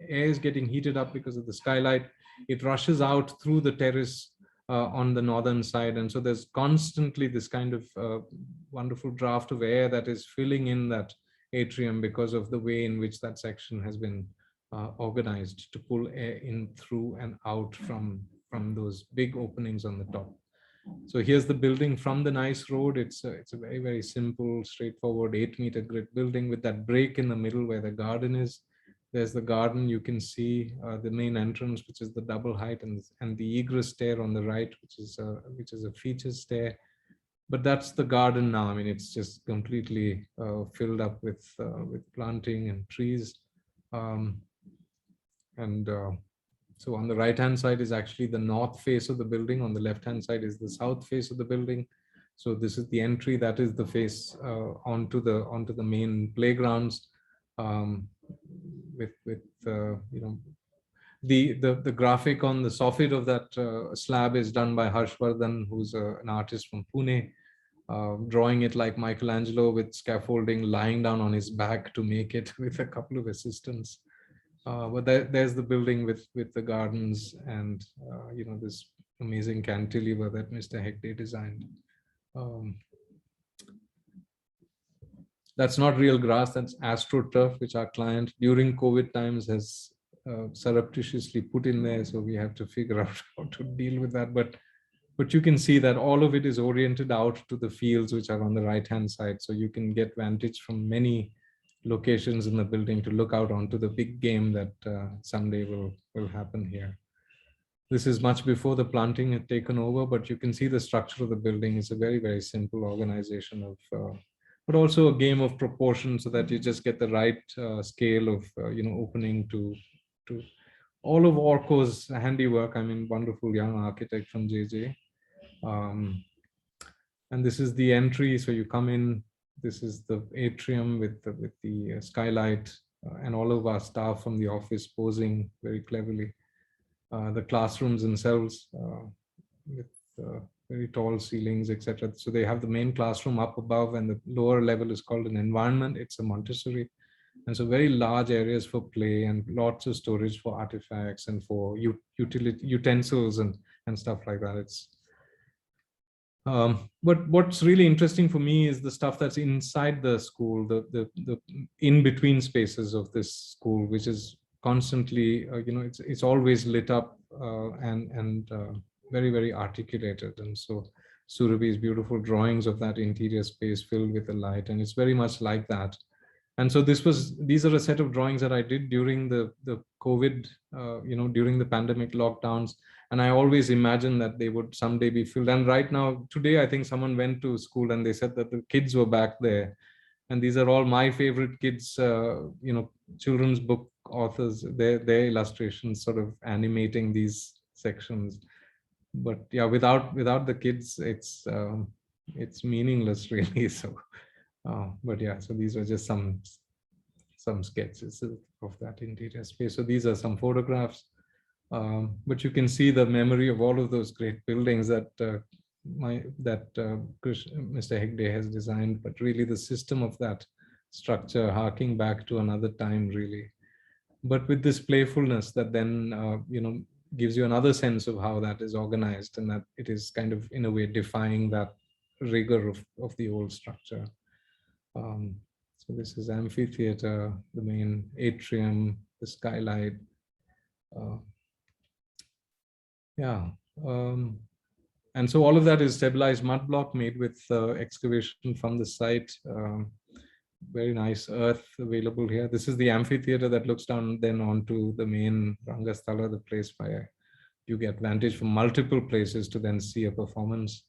air is getting heated up because of the skylight. It rushes out through the terrace on the northern side. And so there's constantly this kind of wonderful draft of air that is filling in that atrium because of the way in which that section has been organized to pull air in through and out from those big openings on the top. So here's the building from the nice road. It's a very, very simple, straightforward 8-meter grid building with that break in the middle where the garden is. There's the garden. You can see the main entrance, which is the double height, and the egress stair on the right, which is a feature stair. But that's the garden now. I mean, it's just completely filled up with planting and trees. So on the right-hand side is actually the north face of the building. On the left-hand side is the south face of the building. So this is the entry. That is the face onto the main playgrounds. The graphic on the soffit of that slab is done by Harshvardhan, who's an artist from Pune, drawing it like Michelangelo with scaffolding, lying down on his back to make it with a couple of assistants. But there's the building with the gardens and this amazing cantilever that Mr. Hegde designed. That's not real grass, that's AstroTurf, which our client during COVID times has surreptitiously put in there. So we have to figure out how to deal with that. But you can see that all of it is oriented out to the fields, which are on the right-hand side. So you can get vantage from many locations in the building to look out onto the big game that someday will happen here. This is much before the planting had taken over, but you can see the structure of the building. It's a very, very simple organization of, but also a game of proportion so that you just get the right scale of, opening to all of Orko's handiwork. I mean, wonderful young architect from JJ. And this is the entry. So you come in. This is the atrium with the skylight and all of our staff from the office posing very cleverly. The classrooms themselves with very tall ceilings, etc. So they have the main classroom up above, and the lower level is called an environment. It's a Montessori. And so very large areas for play and lots of storage for artifacts and for utensils and stuff like that. But what's really interesting for me is the stuff that's inside the school, the in-between spaces of this school, which is constantly, it's always lit up and very, very articulated. And so Surabhi's beautiful drawings of that interior space filled with the light, and it's very much like that. And so these are a set of drawings that I did during the COVID, during the pandemic lockdowns. And I always imagined that they would someday be filled. And right now, today, I think someone went to school and they said that the kids were back there. And these are all my favorite kids, children's book authors, their illustrations sort of animating these sections. But yeah, without the kids, it's meaningless really. So, but yeah, so these are just some sketches of that interior space. So these are some photographs. But you can see the memory of all of those great buildings that Mr. Hegde has designed, but really the system of that structure harking back to another time really. But with this playfulness that then, gives you another sense of how that is organized, and that it is kind of in a way defying that rigor of the old structure. So this is Amphitheater, the main atrium, the skylight. And so all of that is stabilized mud block made with excavation from the site. Very nice earth available here. This is the amphitheater that looks down then onto the main Rangasthala, the place where you get vantage from multiple places to then see a performance.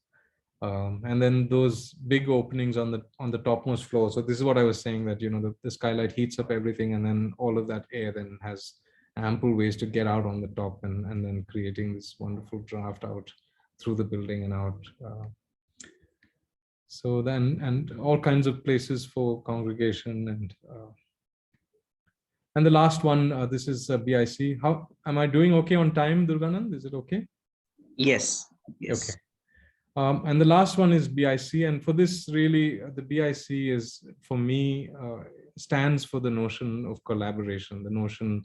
And then those big openings on the topmost floor. So this is what I was saying, that the skylight heats up everything, and then all of that air then has ample ways to get out on the top, and then creating this wonderful draft out through the building and out. So then, and all kinds of places for congregation and the last one, this is BIC. How am I doing? Okay on time, Durganand? Is it okay? Yes. Yes. Okay. And the last one is BIC. And for this, really, the BIC is, for me, stands for the notion of collaboration, the notion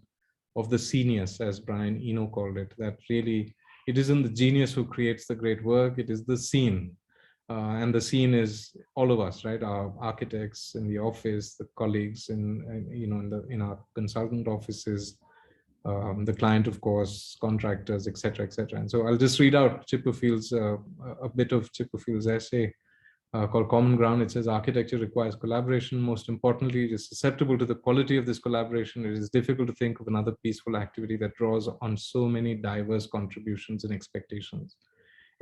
of the genius, as Brian Eno called it, that really it isn't the genius who creates the great work, it is the scene. And the scene is all of us, right? Our architects in the office, the colleagues in our consultant offices, the client, of course, contractors, etc., etc. And so I'll just read out Chipperfield's a bit of Chipperfield's essay called Common Ground. It says, architecture requires collaboration. Most importantly, it is susceptible to the quality of this collaboration. It is difficult to think of another peaceful activity that draws on so many diverse contributions and expectations.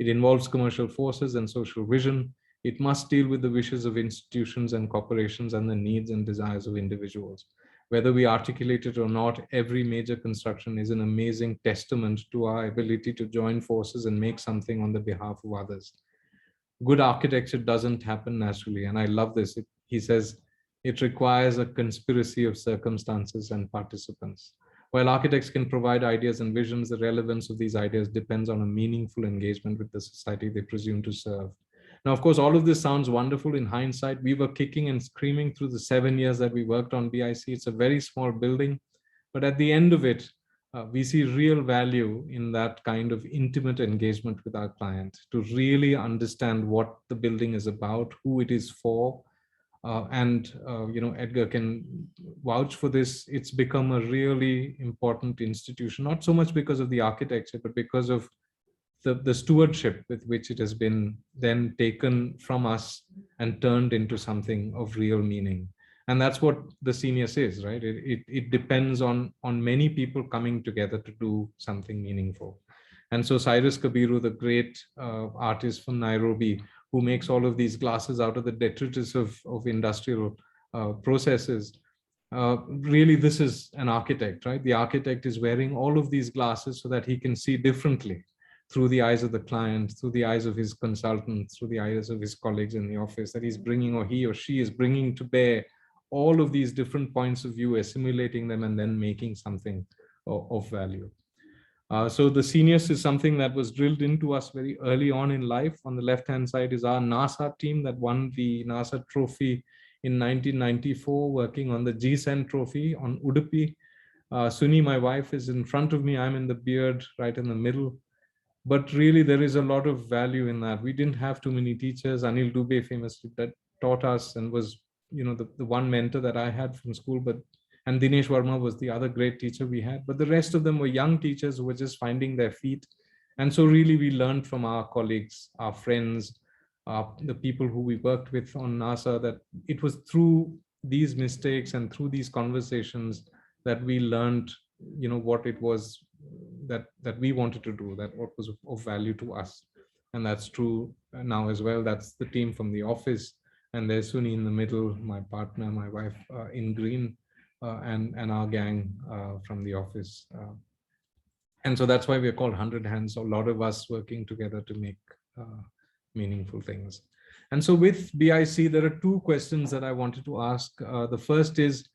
It involves commercial forces and social vision. It must deal with the wishes of institutions and corporations and the needs and desires of individuals. Whether we articulate it or not, every major construction is an amazing testament to our ability to join forces and make something on the behalf of others. Good architecture doesn't happen naturally. And I love this. He says, it requires a conspiracy of circumstances and participants. While architects can provide ideas and visions, the relevance of these ideas depends on a meaningful engagement with the society they presume to serve. Now, of course, all of this sounds wonderful in hindsight. We were kicking and screaming through the 7 years that we worked on BIC. It's a very small building, but at the end of it, we see real value in that kind of intimate engagement with our client to really understand what the building is about, who it is for. Edgar can vouch for this. It's become a really important institution, not so much because of the architecture, but because of the stewardship with which it has been then taken from us and turned into something of real meaning. And that's what the Genius is, right? It depends on many people coming together to do something meaningful. And so Cyrus Kabiru, the great artist from Nairobi, who makes all of these glasses out of the detritus of industrial processes, really this is an architect, right? The architect is wearing all of these glasses so that he can see differently through the eyes of the client, through the eyes of his consultant, through the eyes of his colleagues in the office, that he's bringing, or he or she is bringing to bear all of these different points of view, assimilating them, and then making something of value. So the Genius is something that was drilled into us very early on in life. On the left-hand side is our NASA team that won the NASA trophy in 1994, working on the GSEN trophy on Udupi. Suni, my wife, is in front of me. I'm in the beard right in the middle. But really, there is a lot of value in that. We didn't have too many teachers. Anil Dubey famously that taught us and was, the one mentor that I had from school. And Dinesh Verma was the other great teacher we had. But the rest of them were young teachers who were just finding their feet. And so really, we learned from our colleagues, our friends, the people who we worked with on NASA, that it was through these mistakes and through these conversations that we learned, what it was that we wanted to do, that what was of value to us. And that's true now as well. That's the team from the office, and there's Suni in the middle, my partner, my wife in green, and our gang from the office. And so that's why we're called 100 Hands, a lot of us working together to make meaningful things. And so with BIC, there are two questions that I wanted to ask. The first is,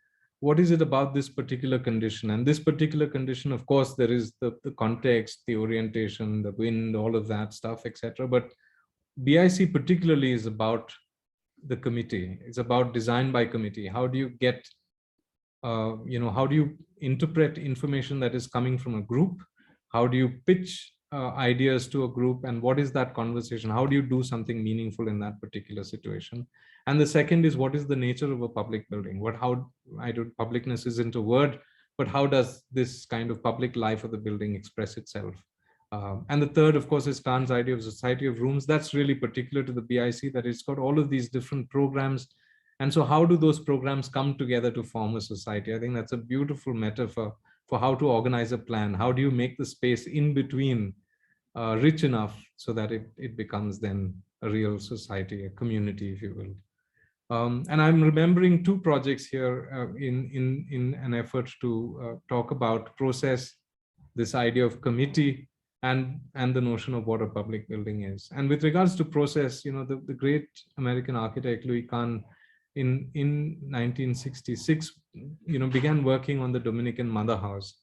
what is it about this particular condition? And this particular condition, of course, there is the context, the orientation, the wind, all of that stuff, etc. But BIC particularly is about the committee. It's about design by committee. How do you get, how do you interpret information that is coming from a group? How do you pitch ideas to a group? And what is that conversation? How do you do something meaningful in that particular situation? And the second is, what is the nature of a public building? Publicness isn't a word, but how does this kind of public life of the building express itself? And the third, of course, is Khan's idea of society of rooms. That's really particular to the BIC, that it's got all of these different programs. And so how do those programs come together to form a society? I think that's a beautiful metaphor for how to organize a plan. How do you make the space in between rich enough so that it becomes then a real society, a community, if you will. And I'm remembering two projects here in an effort to talk about process, this idea of committee, and the notion of what a public building is. And with regards to process, the great American architect Louis Kahn in 1966, began working on the Dominican Mother House.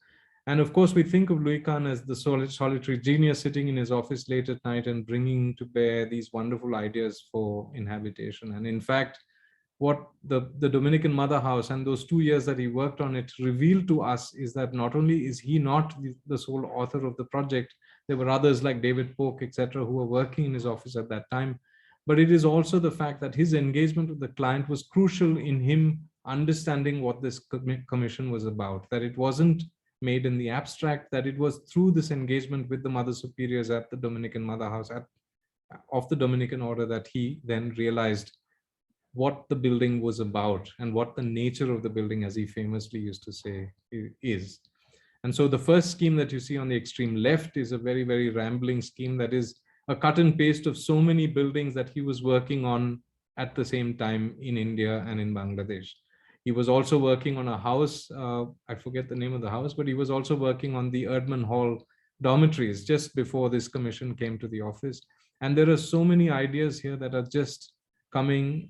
And of course, we think of Louis Kahn as the solitary genius sitting in his office late at night and bringing to bear these wonderful ideas for inhabitation. And in fact, what the Dominican Mother House and those 2 years that he worked on it revealed to us is that not only is he not the sole author of the project, there were others like David Polk, etc., who were working in his office at that time. But it is also the fact that his engagement with the client was crucial in him understanding what this commission was about, that it wasn't made in the abstract, that it was through this engagement with the Mother Superiors at the Dominican Mother House of the Dominican Order that he then realized what the building was about and what the nature of the building, as he famously used to say, is. And so the first scheme that you see on the extreme left is a very, very rambling scheme that is a cut and paste of so many buildings that he was working on at the same time in India and in Bangladesh. He was also working on a house, I forget the name of the house, but he was also working on the Erdman Hall dormitories just before this commission came to the office. And there are so many ideas here that are just coming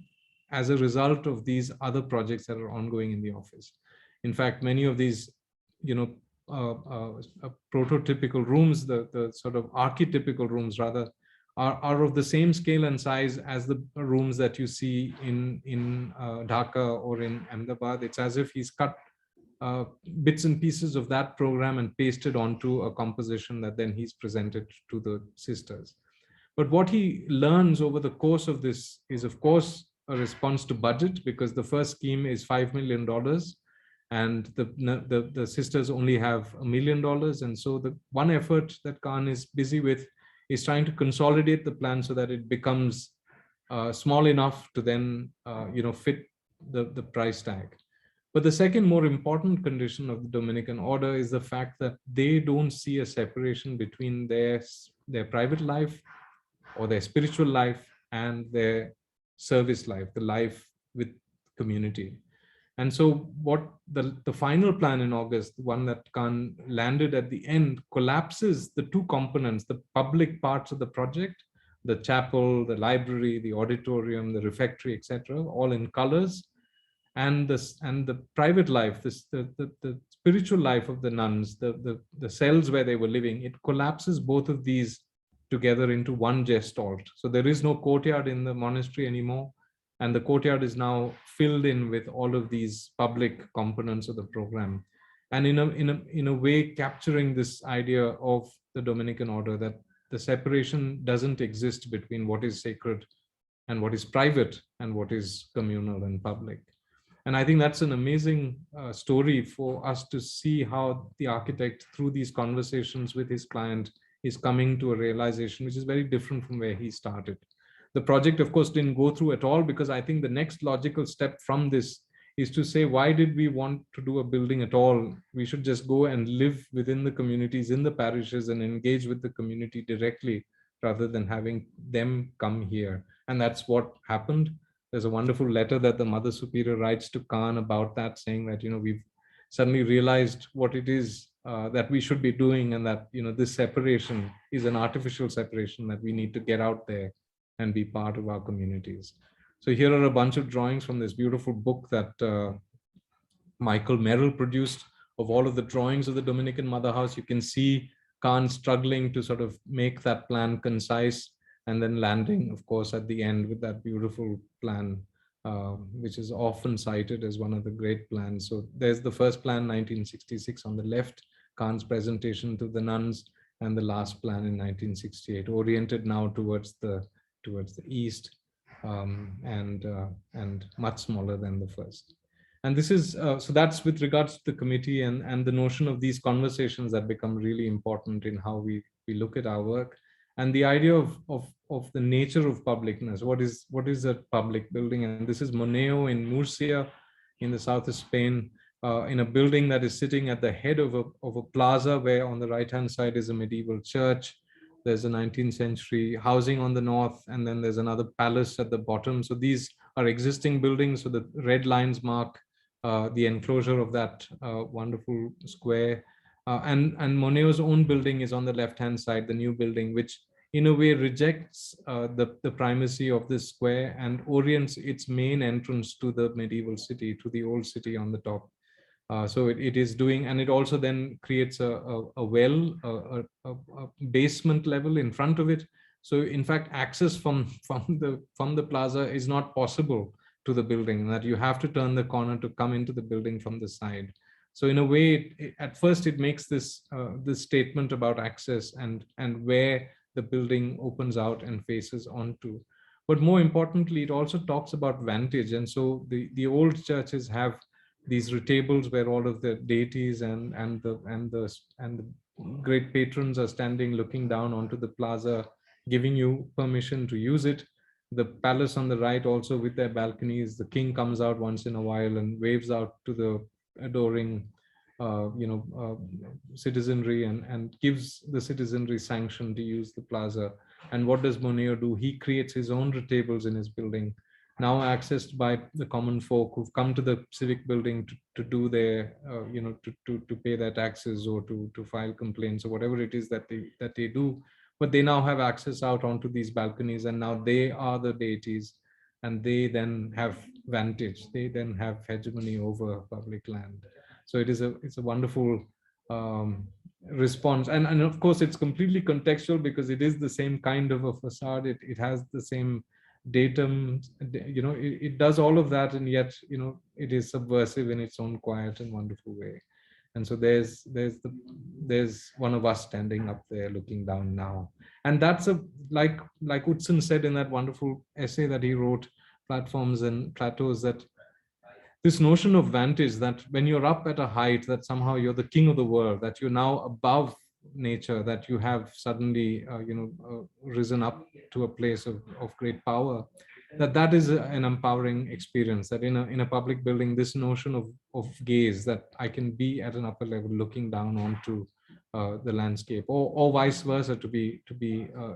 as a result of these other projects that are ongoing in the office. In fact, many of these, prototypical rooms, the sort of archetypical rooms rather, are of the same scale and size as the rooms that you see in Dhaka or in Ahmedabad. It's as if he's cut bits and pieces of that program and pasted onto a composition that then he's presented to the sisters. But what he learns over the course of this is, of course, a response to budget, because the first scheme is $5 million and the sisters only have $1 million. And so the one effort that Kahn is busy with is trying to consolidate the plan so that it becomes small enough to then fit the price tag. But the second more important condition of the Dominican order is the fact that they don't see a separation between their private life or their spiritual life and their service life, the life with community. And so what the final plan in August, the one that Kahn landed at the end, collapses the two components, the public parts of the project, the chapel, the library, the auditorium, the refectory, etc., all in colors, and the private life, the spiritual life of the nuns, the cells where they were living. It collapses both of these together into one gestalt. So there is no courtyard in the monastery anymore, and the courtyard is now filled in with all of these public components of the program, and in a way capturing this idea of the Dominican order, that the separation doesn't exist between what is sacred and what is private and what is communal and public. And I think that's an amazing story for us to see how the architect, through these conversations with his client, is coming to a realization which is very different from where he started. The project, of course, didn't go through at all, because I think the next logical step from this is to say, why did we want to do a building at all? We should just go and live within the communities, in the parishes, and engage with the community directly, rather than having them come here. And that's what happened. There's a wonderful letter that the Mother Superior writes to Kahn about that, saying that, we've suddenly realized what it is that we should be doing, and that, this separation is an artificial separation, that we need to get out there and be part of our communities. So here are a bunch of drawings from this beautiful book that Michael Merrill produced of all of the drawings of the Dominican Mother House. You can see Kahn struggling to sort of make that plan concise, and then landing, of course, at the end with that beautiful plan, which is often cited as one of the great plans. So there's the first plan, 1966, on the left, Kahn's presentation to the nuns, and the last plan in 1968, oriented now towards the east, and much smaller than the first. And this is, so that's with regards to the committee and the notion of these conversations that become really important in how we look at our work. And the idea of the nature of publicness. What is a public building? And this is Moneo in Murcia, in the south of Spain, in a building that is sitting at the head of a plaza, where on the right-hand side is a medieval church. There's a 19th century housing on the north, and then there's another palace at the bottom. So these are existing buildings. So the red lines mark the enclosure of that wonderful square. And Moneo's own building is on the left-hand side, the new building, which in a way rejects the primacy of this square and orients its main entrance to the medieval city, to the old city on the top. So it is doing, and it also then creates a well, a basement level in front of it. So in fact, access from the plaza is not possible to the building, that you have to turn the corner to come into the building from the side. So in a way, at first it makes this statement about access and where the building opens out and faces onto. But more importantly, it also talks about vantage. And so the old churches have these retables where all of the deities and the great patrons are standing looking down onto the plaza, giving you permission to use it. The palace on the right also with their balconies. The king comes out once in a while and waves out to the adoring citizenry, and gives the citizenry sanction to use the plaza. And what does Moneo do? He creates his own retables in his building, now accessed by the common folk who've come to the civic building to do their, to pay their taxes, or to file complaints, or whatever it is that they do. But they now have access out onto these balconies, and now they are the deities, and they then have vantage. They then have hegemony over public land. So it's a wonderful response, and of course it's completely contextual, because it is the same kind of a facade. It has the same datum, it does all of that, and yet it is subversive in its own quiet and wonderful way. And so there's one of us standing up there looking down now. And that's like Utzon said in that wonderful essay that he wrote, Platforms and Plateaus, that this notion of vantage, that when you're up at a height, that somehow you're the king of the world, that you're now above nature, that you have suddenly risen up to a place of great power, that is an empowering experience. That in a public building, this notion of gaze, that I can be at an upper level looking down onto the landscape, or vice versa, to be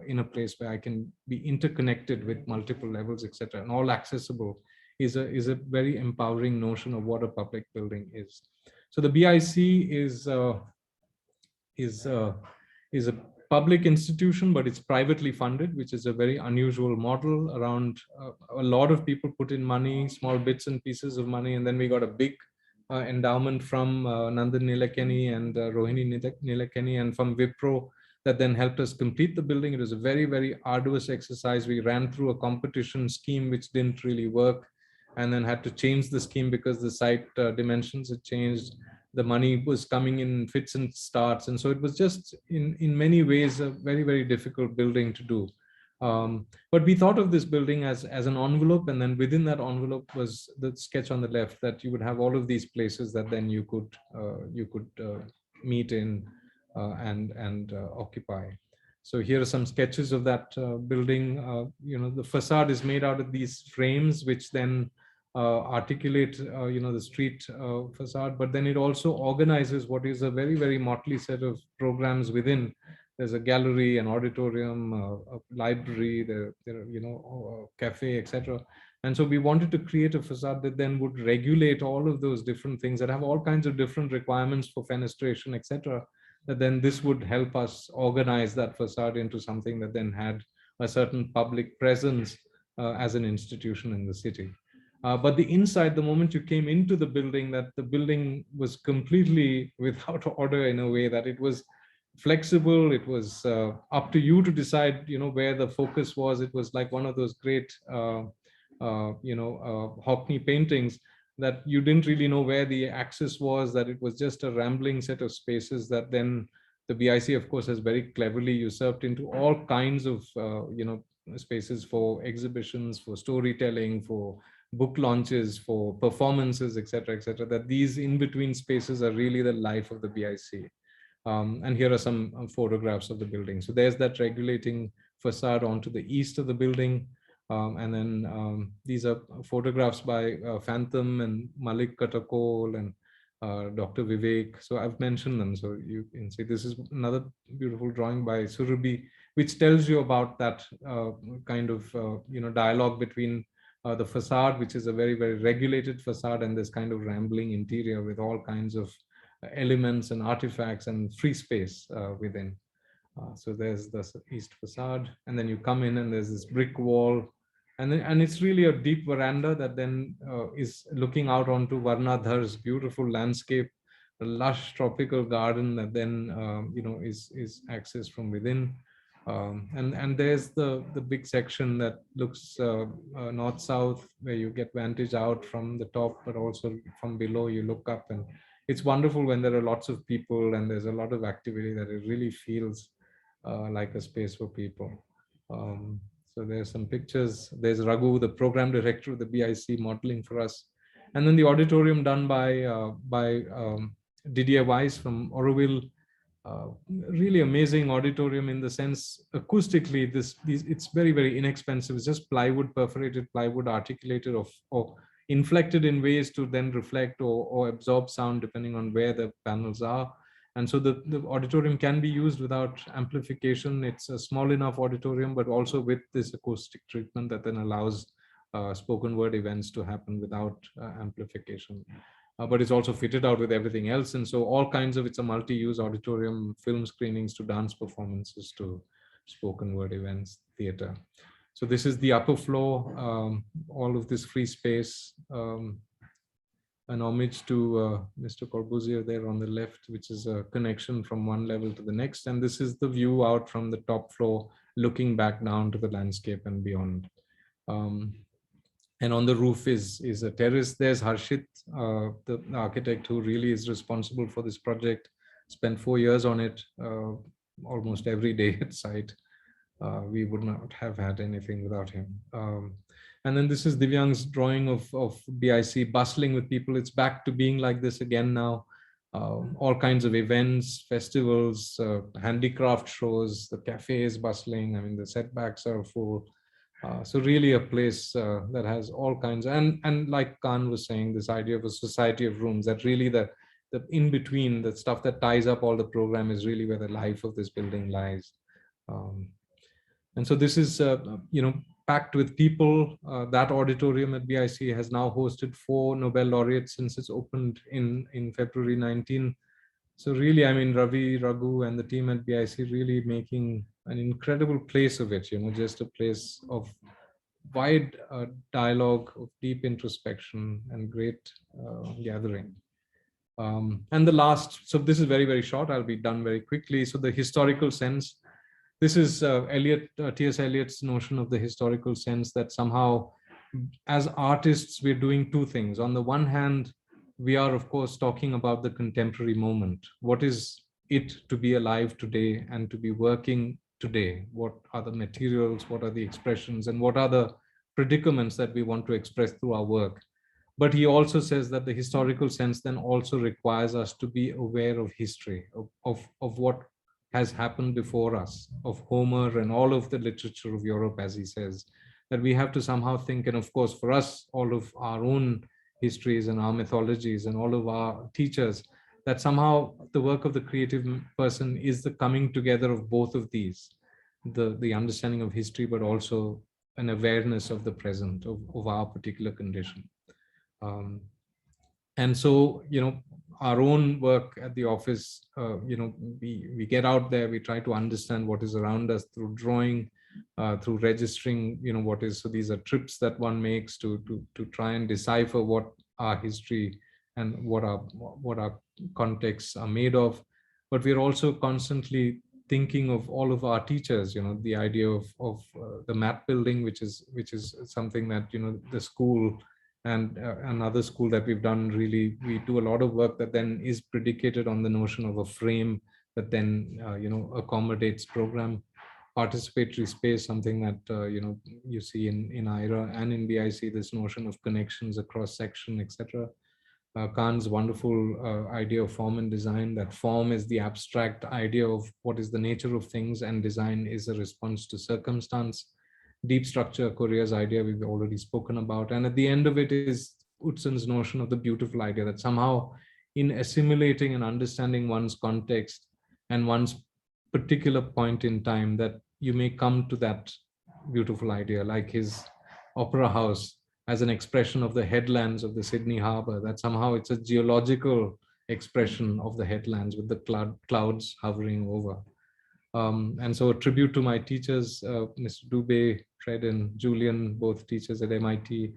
in a place where I can be interconnected with multiple levels, etc., and all accessible, is a very empowering notion of what a public building is. So the BIC is a public institution, but it's privately funded, which is a very unusual model. Around a lot of people put in money, small bits and pieces of money, and then we got a big endowment from Nandan Nilekani and Rohini Nilekani, and from Wipro, that then helped us complete the building. It was a very, very arduous exercise. We ran through a competition scheme which didn't really work, and then had to change the scheme because the site dimensions had changed. The money was coming in fits and starts, and so it was just in many ways a very, very difficult building to do. But we thought of this building as an envelope, and then within that envelope was the sketch on the left, that you would have all of these places that then you could meet in and occupy. So here are some sketches of that building. The facade is made out of these frames, which then articulate the street facade, but then it also organizes what is a very, very motley set of programs within. There's a gallery, an auditorium, a library, there a cafe, etc. And so we wanted to create a facade that then would regulate all of those different things, that have all kinds of different requirements for fenestration, etc. That then this would help us organize that facade into something that then had a certain public presence as an institution in the city. But the inside, the moment you came into the building, that the building was completely without order, in a way that it was flexible. It was up to you to decide, where the focus was. It was like one of those great, Hockney paintings, that you didn't really know where the axis was, that it was just a rambling set of spaces that then the BIC, of course, has very cleverly usurped into all kinds of, spaces for exhibitions, for storytelling, for book launches, for performances, etc., etc., that these in-between spaces are really the life of the BIC. And here are some photographs of the building. So there's that regulating facade onto the east of the building. And then these are photographs by Phantom and Malik Katakol and Dr. Vivek. So I've mentioned them. So you can see this is another beautiful drawing by Surabhi, which tells you about that kind of dialogue between the facade, which is a very, very regulated facade, and this kind of rambling interior with all kinds of elements and artifacts and free space within. So there's the east facade, and then you come in and there's this brick wall, And it's really a deep veranda that then is looking out onto Varnadhar's beautiful landscape, a lush tropical garden that then is accessed from within. And there's the big section that looks north south, where you get vantage out from the top, but also from below you look up. And it's wonderful when there are lots of people and there's a lot of activity, that it really feels like a space for people. So there's some pictures. There's Raghu, the program director of the BIC, modeling for us. And then the auditorium done by Didier Weiss from Auroville. Really amazing auditorium in the sense, acoustically, it's very, very inexpensive. It's just plywood, perforated plywood, articulated or inflected in ways to then reflect or absorb sound depending on where the panels are. And so the auditorium can be used without amplification. It's a small enough auditorium, but also with this acoustic treatment that then allows spoken word events to happen without amplification. But it's also fitted out with everything else. And so all kinds of, it's a multi-use auditorium, film screenings to dance performances to spoken word events, theater. So this is the upper floor, all of this free space, an homage to Mr. Corbusier there on the left, which is a connection from one level to the next. And this is the view out from the top floor, looking back down to the landscape and beyond. And on the roof is a terrace. There's Harshit, the architect who really is responsible for this project. Spent 4 years on it, almost every day at site. We would not have had anything without him. And then this is Divyang's drawing of BIC bustling with people. It's back to being like this again now. All kinds of events, festivals, handicraft shows, the cafe is bustling. I mean, the setbacks are full. So really a place that has all kinds, and like Khan was saying, this idea of a society of rooms, that really the in between, the stuff that ties up all the program is really where the life of this building lies. And so this is, packed with people. That auditorium at BIC has now hosted 4 Nobel laureates since it's opened in February 19. So really, I mean, Ravi, Raghu, and the team at BIC really making an incredible place of it, just a place of wide dialogue, of deep introspection and great gathering. And the last, so this is very, very short. I'll be done very quickly. So the historical sense, this is T.S. Eliot's notion of the historical sense, that somehow as artists, we're doing 2 things. On the one hand, we are, of course, talking about the contemporary moment. What is it to be alive today and to be working today? What are the materials? What are the expressions? And what are the predicaments that we want to express through our work? But he also says that the historical sense then also requires us to be aware of history, of what has happened before us, of Homer and all of the literature of Europe, as he says, that we have to somehow think, and of course, for us, all of our own histories and our mythologies and all of our teachers, that somehow the work of the creative person is the coming together of both of these, the understanding of history, but also an awareness of the present, of our particular condition. And so, our own work at the office, we get out there, we try to understand what is around us through drawing, through registering, what is. So these are trips that one makes to try and decipher what our history and what our contexts are made of. But we're also constantly thinking of all of our teachers. The idea of the map building, which is something that the school and another school that we've done, really we do a lot of work that then is predicated on the notion of a frame that then accommodates program. Participatory space, something that you see in IRA and in BIC, this notion of connections across section, etc. Khan's wonderful idea of form and design, that form is the abstract idea of what is the nature of things, and design is a response to circumstance. Deep structure, Korea's idea, we've already spoken about. And at the end of it is Utzon's notion of the beautiful idea, that somehow in assimilating and understanding one's context and one's particular point in time, that you may come to that beautiful idea, like his opera house as an expression of the headlands of the Sydney Harbour, that somehow it's a geological expression of the headlands with the clouds hovering over. And so a tribute to my teachers, Mr. Dubé, Fred and Julian, both teachers at MIT.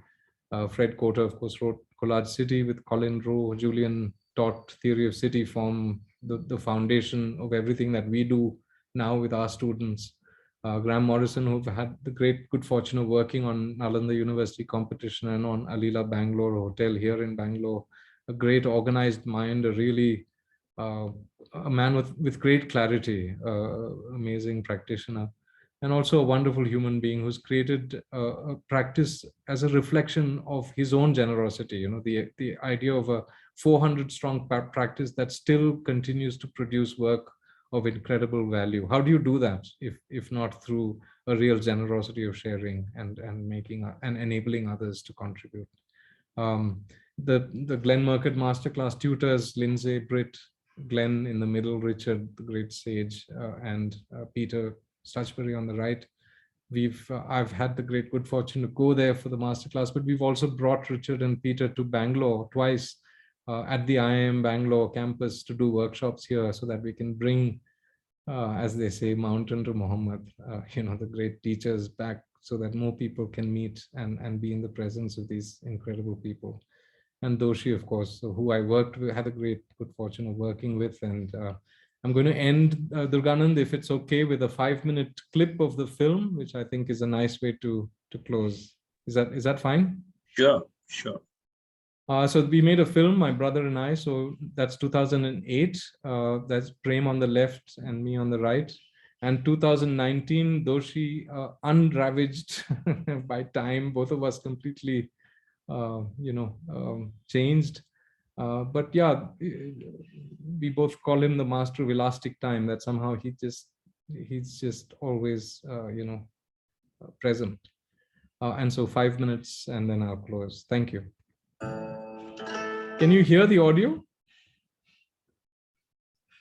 Fred Cotter, of course, wrote Collage City with Colin Rowe. Julian taught theory of city form, the foundation of everything that we do now with our students. Graham Morrison, who've had the great good fortune of working on Nalanda University competition and on Alila Bangalore Hotel here in Bangalore. A great organized mind, a really a man with great clarity, amazing practitioner, and also a wonderful human being who's created a practice as a reflection of his own generosity. You know, the idea of a 400 strong practice that still continues to produce work of incredible value. How do you do that if not through a real generosity of sharing and making and enabling others to contribute? The Glenn Murcutt Masterclass tutors, Lindsay, Britt, Glenn in the middle, Richard, the great sage, and Peter Stutchbury on the right. I've had the great good fortune to go there for the masterclass, but we've also brought Richard and Peter to Bangalore twice at the IIM Bangalore campus to do workshops here, so that we can bring, as they say, mountain to Muhammad, the great teachers back, so that more people can meet and be in the presence of these incredible people. And Doshi, of course, who I worked with, had a great good fortune of working with. And I'm going to end, Durganand, if it's okay, with a 5-minute clip of the film, which I think is a nice way to close. Is that fine? Sure. So we made a film, my brother and I. So that's 2008. That's Prem on the left and me on the right. And 2019, Doshi, unravaged by time, both of us completely changed. But yeah, we both call him the master of elastic time, that somehow he's just always, present. And so 5 minutes and then I'll close. Thank you. Can you hear the audio?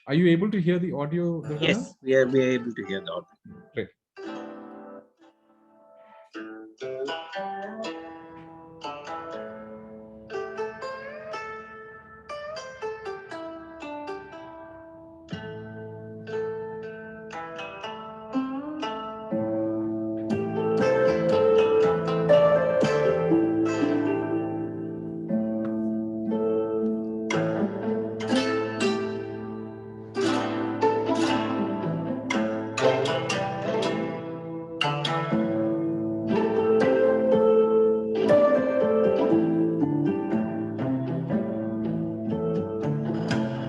Are you able to hear the audio? Durganand? Yes, we are able to hear the audio. Great.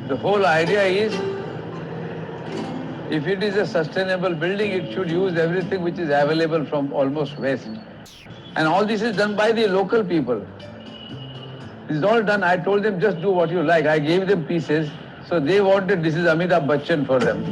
The whole idea is, if it is a sustainable building, it should use everything which is available from almost waste. And all this is done by the local people. This is all done. I told them, just do what you like. I gave them pieces. So they wanted, this is Amitabh Bachchan for them.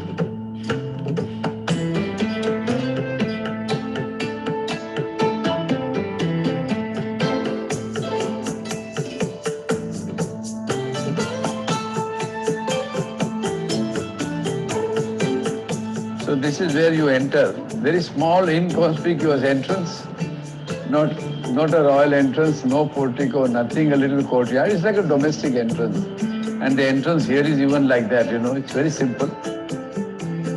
So this is where you enter. Very small, inconspicuous entrance. Not a royal entrance, no portico, nothing, a little courtyard. It's like a domestic entrance. And the entrance here is even like that, it's very simple.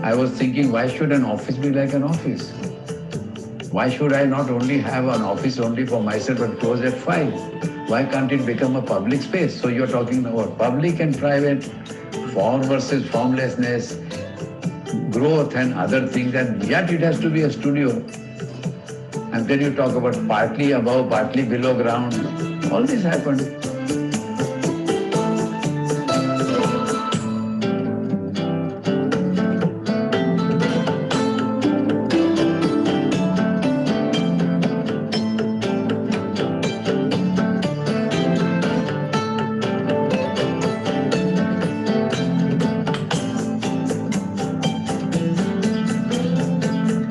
I was thinking, why should an office be like an office? Why should I not only have an office only for myself but close at 5? Why can't it become a public space? So you're talking about public and private, form versus formlessness, growth and other things, and yet it has to be a studio. And then you talk about partly above, partly below ground. All this happened.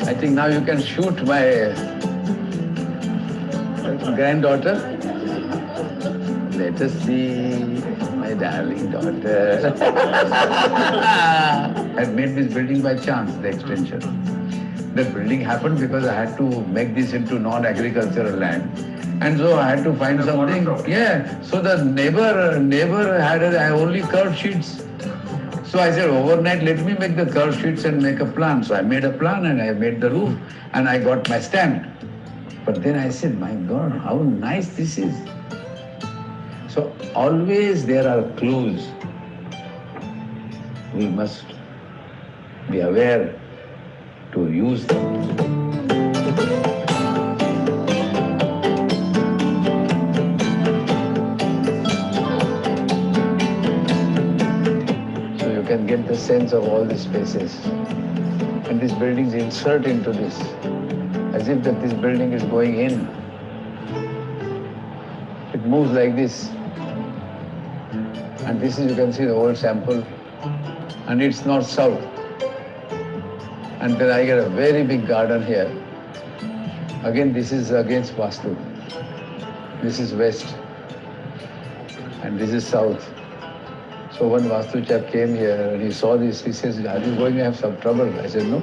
I think now you can shoot my granddaughter. Let us see my darling daughter. I made this building by chance, the extension. The building happened because I had to make this into non-agricultural land. And so I had to find something. Yeah. So the neighbor had only curved sheets. So I said, overnight, let me make the curve sheets and make a plan. So I made a plan and I made the roof and I got my stamp. But then I said, my God, how nice this is. So always there are clues. We must be aware to use them. So you can get the sense of all the spaces. And these buildings insert into this, as if that this building is going in. It moves like this. And this is, you can see the old sample, and it's north-south. And then I get a very big garden here. Again, this is against Vastu. This is west, and this is south. So one Vastu chap came here and he saw this. He says, are you going to have some trouble? I said, no.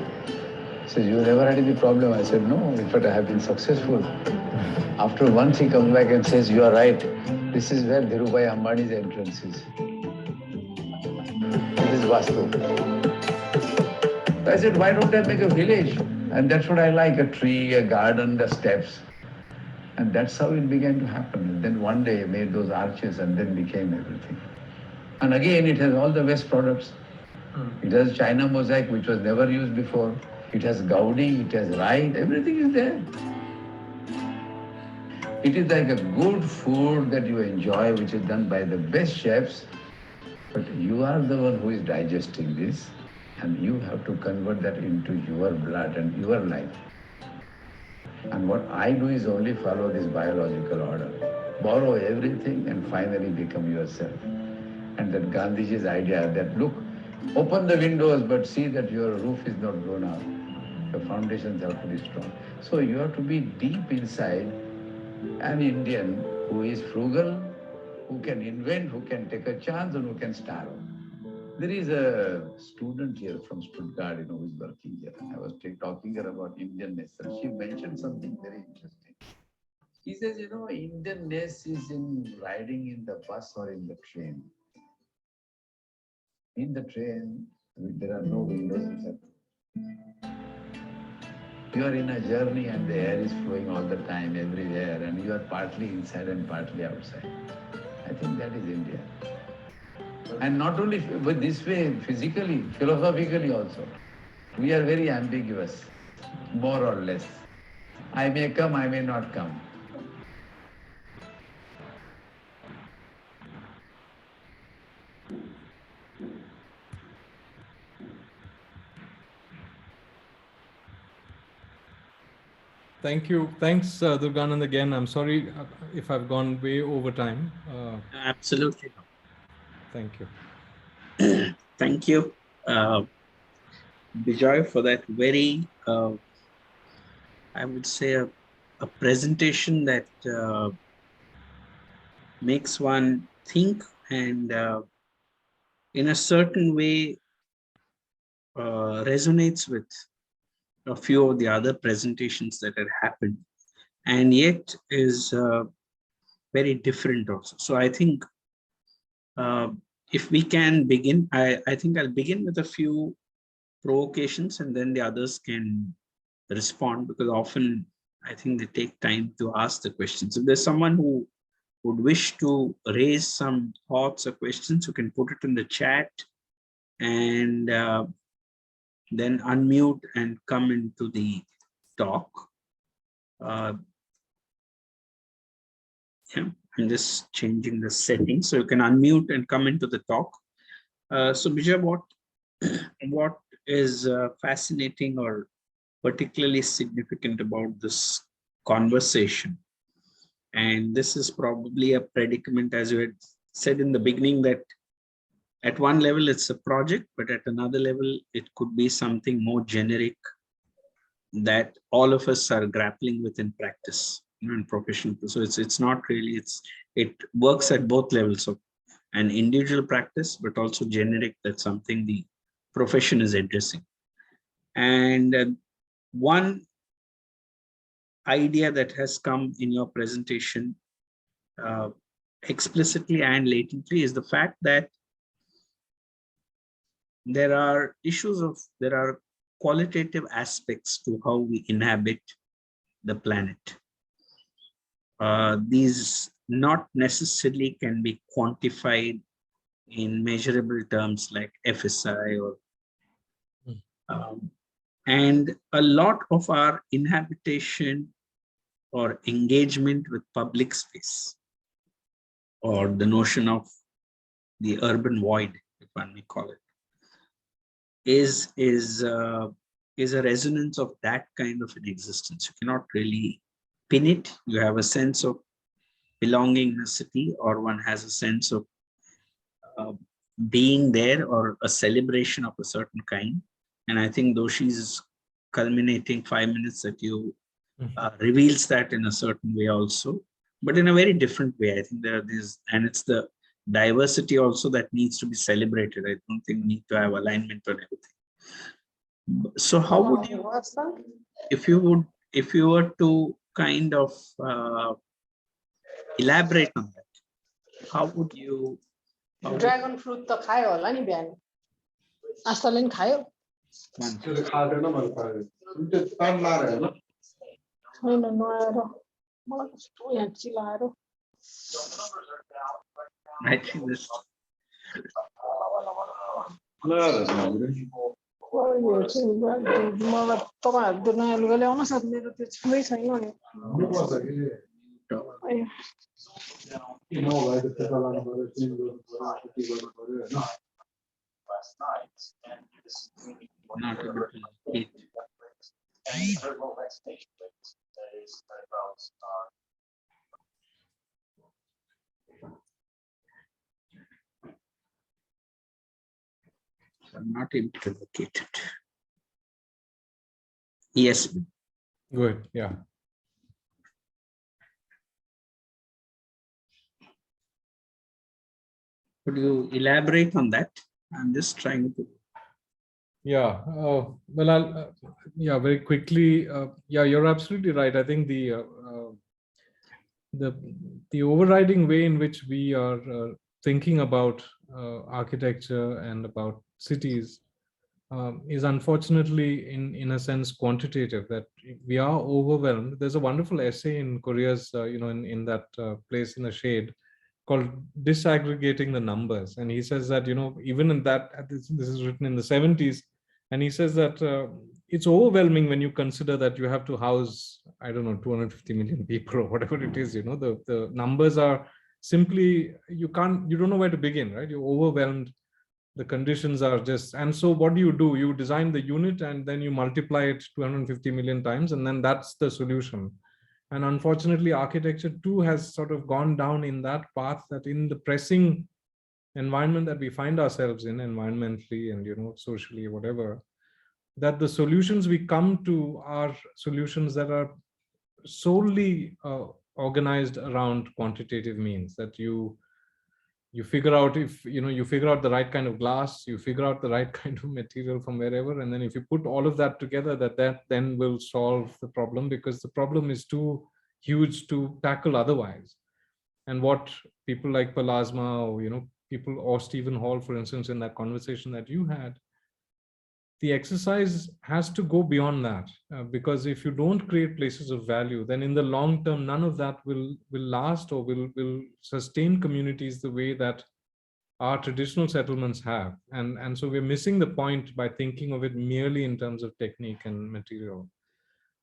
He says, you never had any problem? I said, no. In fact, I have been successful. After once he comes back and says, you are right. This is where Dhirubhai Ambani's entrance is. This is Vastu. I said, why don't I make a village? And that's what I like, a tree, a garden, the steps. And that's how it began to happen. And then one day I made those arches and then became everything. And again, it has all the West products. It has China mosaic, which was never used before. It has Gaudi, it has Rai, everything is there. It is like a good food that you enjoy, which is done by the best chefs. But you are the one who is digesting this, and you have to convert that into your blood and your life. And what I do is only follow this biological order. Borrow everything and finally become yourself. And that Gandhiji's idea that, look, open the windows, but see that your roof is not blown out. The foundations have to be strong. So you have to be deep inside an Indian who is frugal, who can invent, who can take a chance, and who can starve. There is a student here from Stuttgart, who is working here. I was talking her about Indianness, and she mentioned something very interesting. He says, Indianness is in riding in the bus or in the train. In the train, there are no windows inside. You are in a journey and the air is flowing all the time, everywhere, and you are partly inside and partly outside. I think that is India. And not only but this way, physically, philosophically also. We are very ambiguous, more or less. I may come, I may not come. Thank you. Thanks, Durganand, again. I'm sorry if I've gone way over time. Absolutely. Thank you. Thank you, Bijoy, for that very, I would say, a presentation that makes one think and in a certain way resonates with a few of the other presentations that had happened, and yet is very different also. So I think if we can begin, I think I'll begin with a few provocations and then the others can respond, because often I think they take time to ask the questions. If there's someone who would wish to raise some thoughts or questions, you can put it in the chat and then unmute and come into the talk. Yeah, I'm just changing the settings so you can unmute and come into the talk. So Vijay, what is fascinating or particularly significant about this conversation? And this is probably a predicament, as you had said in the beginning, that at one level it's a project, but at another level it could be something more generic that all of us are grappling with in practice, in professional. So it's not really, it works at both levels of an individual practice, but also generic, that's something the profession is addressing. And one idea that has come in your presentation explicitly and latently is the fact that there are there are qualitative aspects to how we inhabit the planet. These not necessarily can be quantified in measurable terms like FSI or and a lot of our inhabitation or engagement with public space, or the notion of the urban void, if one may call it, is a resonance of that kind of an existence. You cannot really pin it. You have a sense of belonging in a city, or one has a sense of being there, or a celebration of a certain kind. And I think Doshi's culminating 5 minutes that you reveals that in a certain way also, but in a very different way. I think there are these, and it's the diversity also that needs to be celebrated. I don't think we need to have alignment on everything. So how would you, if you were to kind of elaborate on that, how would you? Dragon fruit to खायो होला नि बिहान आस्ताले नि खायो हैन नआएर मलाई कस्तो यहाँ चिलाएर I think this मलाई तपाईहरु नयाँ लुगा ल्याउन सक्छ मेरो त्यो छुमै छैन नि not able to eat. I'm not able to locate it. Yes. Good. Yeah. Could you elaborate on that? I'm just trying to. Yeah. Well, I'll yeah, very quickly. Yeah, you're absolutely right. I think the overriding way in which we are thinking about architecture and about cities is unfortunately, in a sense, quantitative. That we are overwhelmed. There's a wonderful essay in Korea's, in that Place in the Shade, called Disaggregating the Numbers, and he says that even in that, this is written in the 70s, and he says that it's overwhelming when you consider that you have to house, I don't know, 250 million people or whatever it is. The numbers are simply, you don't know where to begin, right? You're overwhelmed. The conditions are just, and so what do? You design the unit and then you multiply it 250 million times, and then that's the solution. And unfortunately, architecture too has sort of gone down in that path, that in the pressing environment that we find ourselves in, environmentally and socially, whatever, that the solutions we come to are solutions that are solely organized around quantitative means. That you figure out, if you figure out the right kind of glass, you figure out the right kind of material from wherever, and then if you put all of that together, that then will solve the problem, because the problem is too huge to tackle otherwise. And what people like Palasma, or people, or Stephen Hall, for instance, in that conversation that you had, the exercise has to go beyond that, because if you don't create places of value, then in the long term, none of that will last, or will sustain communities the way that our traditional settlements have. And so we're missing the point by thinking of it merely in terms of technique and material.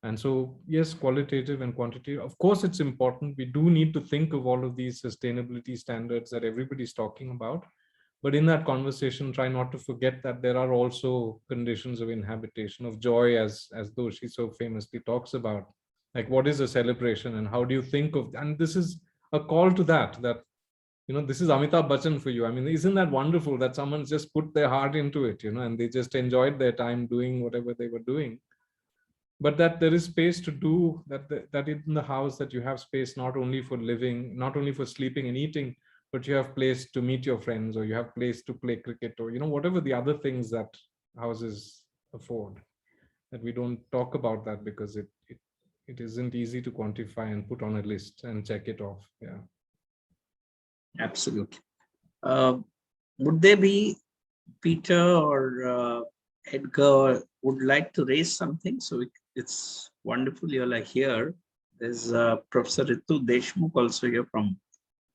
And so, yes, qualitative and quantitative, of course, it's important. We do need to think of all of these sustainability standards that everybody's talking about. But in that conversation, try not to forget that there are also conditions of inhabitation, of joy, as though she so famously talks about. Like, what is a celebration, and how do you think of, and this is a call to that this is Amitabh Bachchan for you. I mean, isn't that wonderful that someone's just put their heart into it, and they just enjoyed their time doing whatever they were doing. But that there is space to do that, that in the house, that you have space not only for living, not only for sleeping and eating, but you have place to meet your friends, or you have place to play cricket, or whatever the other things that houses afford. That we don't talk about that because it isn't easy to quantify and put on a list and check it off. Yeah, absolutely. Would there be Peter or Edgar would like to raise something. So it's wonderful you're like here. There's Professor Ritu Deshmukh also here from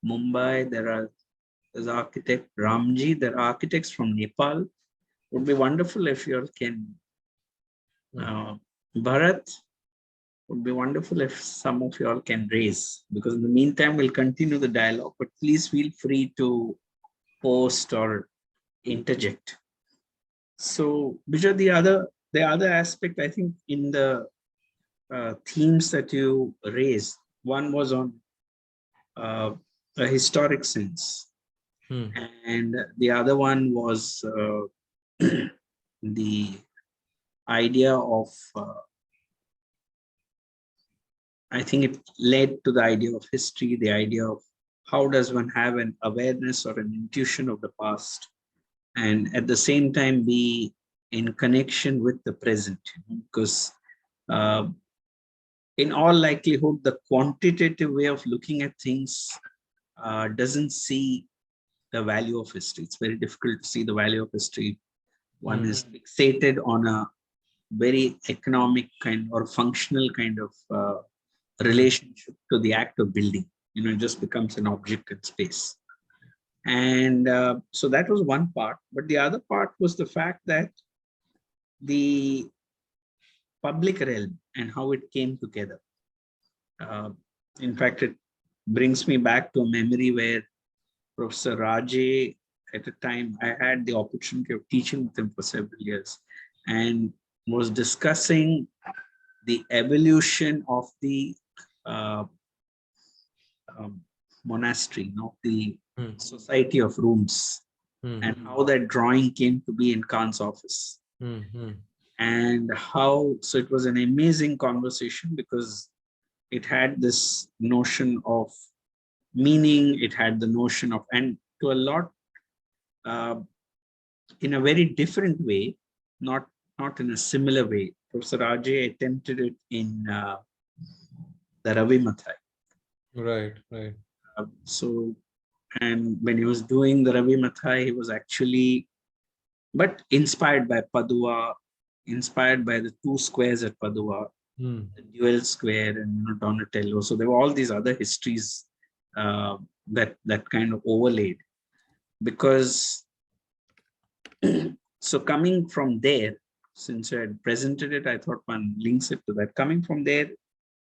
Mumbai. There's architect Ramji. There are architects from Nepal. Would be wonderful if you all can. Bharat, would be wonderful if some of you all can raise, because in the meantime we'll continue the dialogue, but please feel free to post or interject. So Bijoy, the other aspect I think in the themes that you raised, one was on a historic sense, and the other one was the idea of I think it led to the idea of history, the idea of how does one have an awareness or an intuition of the past, and at the same time be in connection with the present, because in all likelihood, the quantitative way of looking at things doesn't see the value of history. It's very difficult to see the value of history. One is fixated on a very economic kind or functional kind of relationship to the act of building. It just becomes an object in space. And so that was one part. But the other part was the fact that the public realm and how it came together. In fact, it brings me back to a memory where Professor Raje, at a time, I had the opportunity of teaching with him for several years and was discussing the evolution of the monastery, the society of rooms, and how that drawing came to be in Khan's office. And how, so it was an amazing conversation because it had this notion of meaning, it had the notion of, and to a lot, in a very different way, not in a similar way. Professor Raje attempted it in the Ravi Mathai. Right. So, and when he was doing the Ravi Mathai, he was actually, but inspired by Padua, inspired by the two squares at Padua, the dual square and Donatello. So there were all these other histories that kind of overlaid. Because, so coming from there, since I had presented it, I thought one links it to that. Coming from there,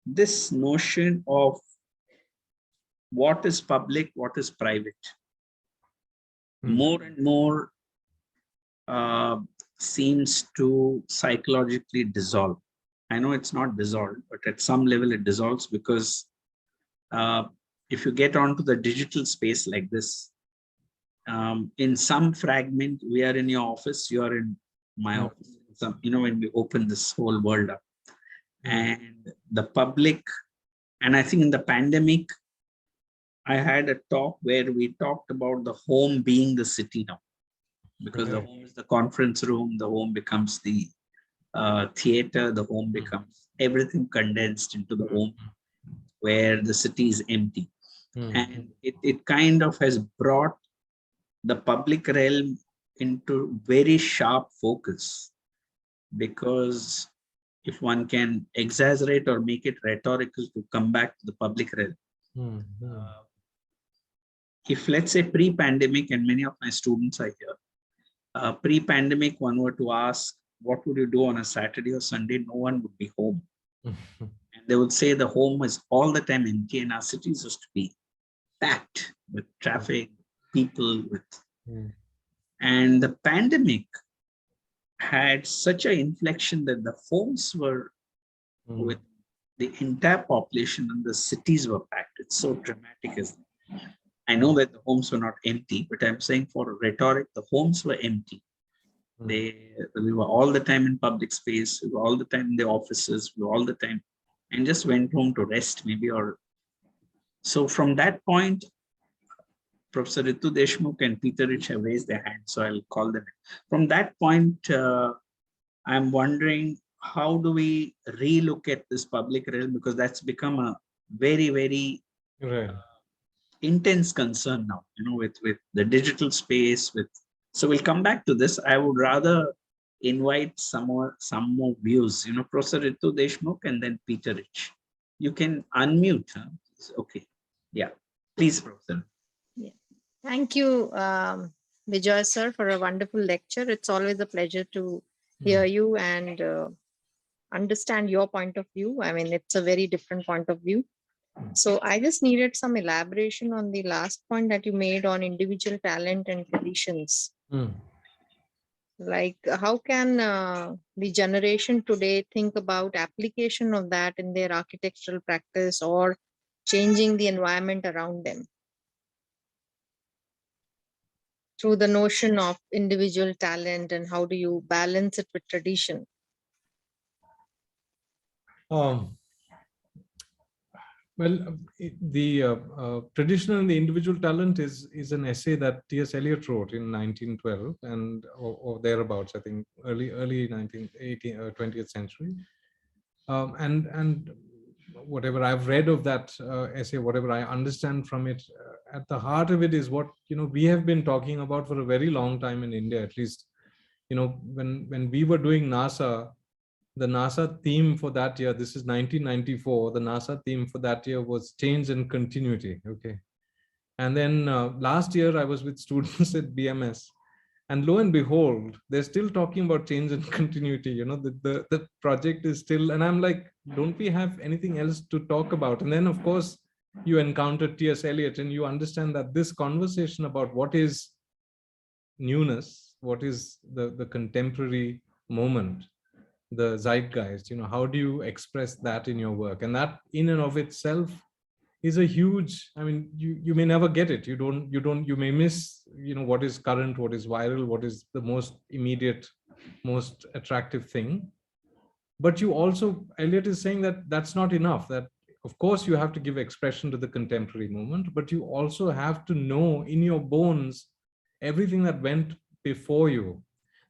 this notion of what is public, what is private, more and more seems to psychologically dissolve. I know it's not dissolved, but at some level it dissolves because if you get onto the digital space like this, in some fragment, we are in your office, you are in my office. Some, when we open this whole world up, and the public, and I think in the pandemic, I had a talk where we talked about the home being the city now, because the home is the conference room, the home becomes the theater, the home becomes everything condensed into the home, where the city is empty. And it kind of has brought the public realm into very sharp focus, because if one can exaggerate or make it rhetorical to come back to the public realm, if let's say pre-pandemic, and many of my students are here, pre-pandemic, one were to ask, what would you do on a Saturday or Sunday? No one would be home. And they would say the home is all the time empty, and our cities used to be packed with traffic, people, and the pandemic had such an inflection that the homes were with the entire population and the cities were packed. It's so dramatic, isn't it? I know that the homes were not empty, but I'm saying for rhetoric, the homes were empty. We were all the time in public space, we were all the time in the offices, we were all the time, and just went home to rest maybe. Or so from that point, Professor Ritu Deshmukh and Peter Rich have raised their hands, so I'll call them. From that point, I'm wondering, how do we relook at this public realm? Because that's become a very, very intense concern now, with the digital space, with So we'll come back to this. I would rather invite some more views, Professor Ritu Deshmukh and then Peter Rich. You can unmute. Huh? Okay. Yeah. Please, Professor. Yeah. Thank you, Bijoy sir, for a wonderful lecture. It's always a pleasure to hear you and understand your point of view. I mean, it's a very different point of view. So I just needed some elaboration on the last point that you made on individual talent and traditions. Like, how can the generation today think about application of that in their architectural practice or changing the environment around them through the notion of individual talent, and how do you balance it with tradition? Well, the traditional and the individual talent is an essay that T.S. Eliot wrote in 1912 and or thereabouts, I think, early 20th century. And whatever I've read of that essay, whatever I understand from it, at the heart of it is what we have been talking about for a very long time in India. At least, when we were doing NASA. The NASA theme for that year, this is 1994, the NASA theme for that year was change and continuity, okay? And then last year I was with students at BMS, and lo and behold, they're still talking about change and continuity, the project is still, and I'm like, don't we have anything else to talk about? And then of course, you encounter T.S. Eliot and you understand that this conversation about what is newness, what is the contemporary moment, the zeitgeist, how do you express that in your work? And that in and of itself is a huge, I mean, you may never get it. You may miss, what is current, what is viral, what is the most immediate, most attractive thing. But you also, Eliot is saying that that's not enough, that of course you have to give expression to the contemporary moment, but you also have to know in your bones everything that went before you.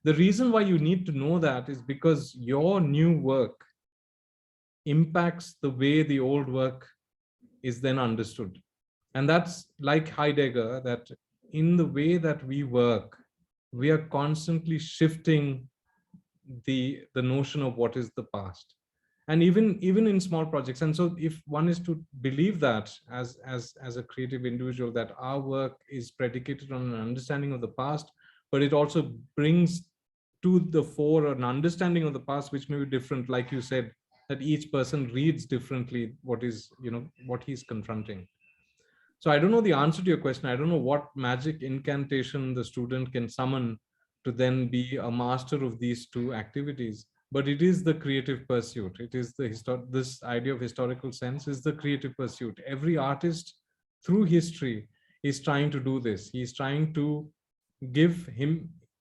The reason why you need to know that is because your new work impacts the way the old work is then understood. And that's like Heidegger, that in the way that we work, we are constantly shifting the notion of what is the past. And even in small projects. And so if one is to believe that as a creative individual, that our work is predicated on an understanding of the past, but it also brings to the fore an understanding of the past, which may be different, like you said, that each person reads differently what is, what he's confronting. So I don't know the answer to your question. I don't know what magic incantation the student can summon to then be a master of these two activities. But it is the creative pursuit. It is this idea of historical sense is the creative pursuit. Every artist through history is trying to do this. He's trying to give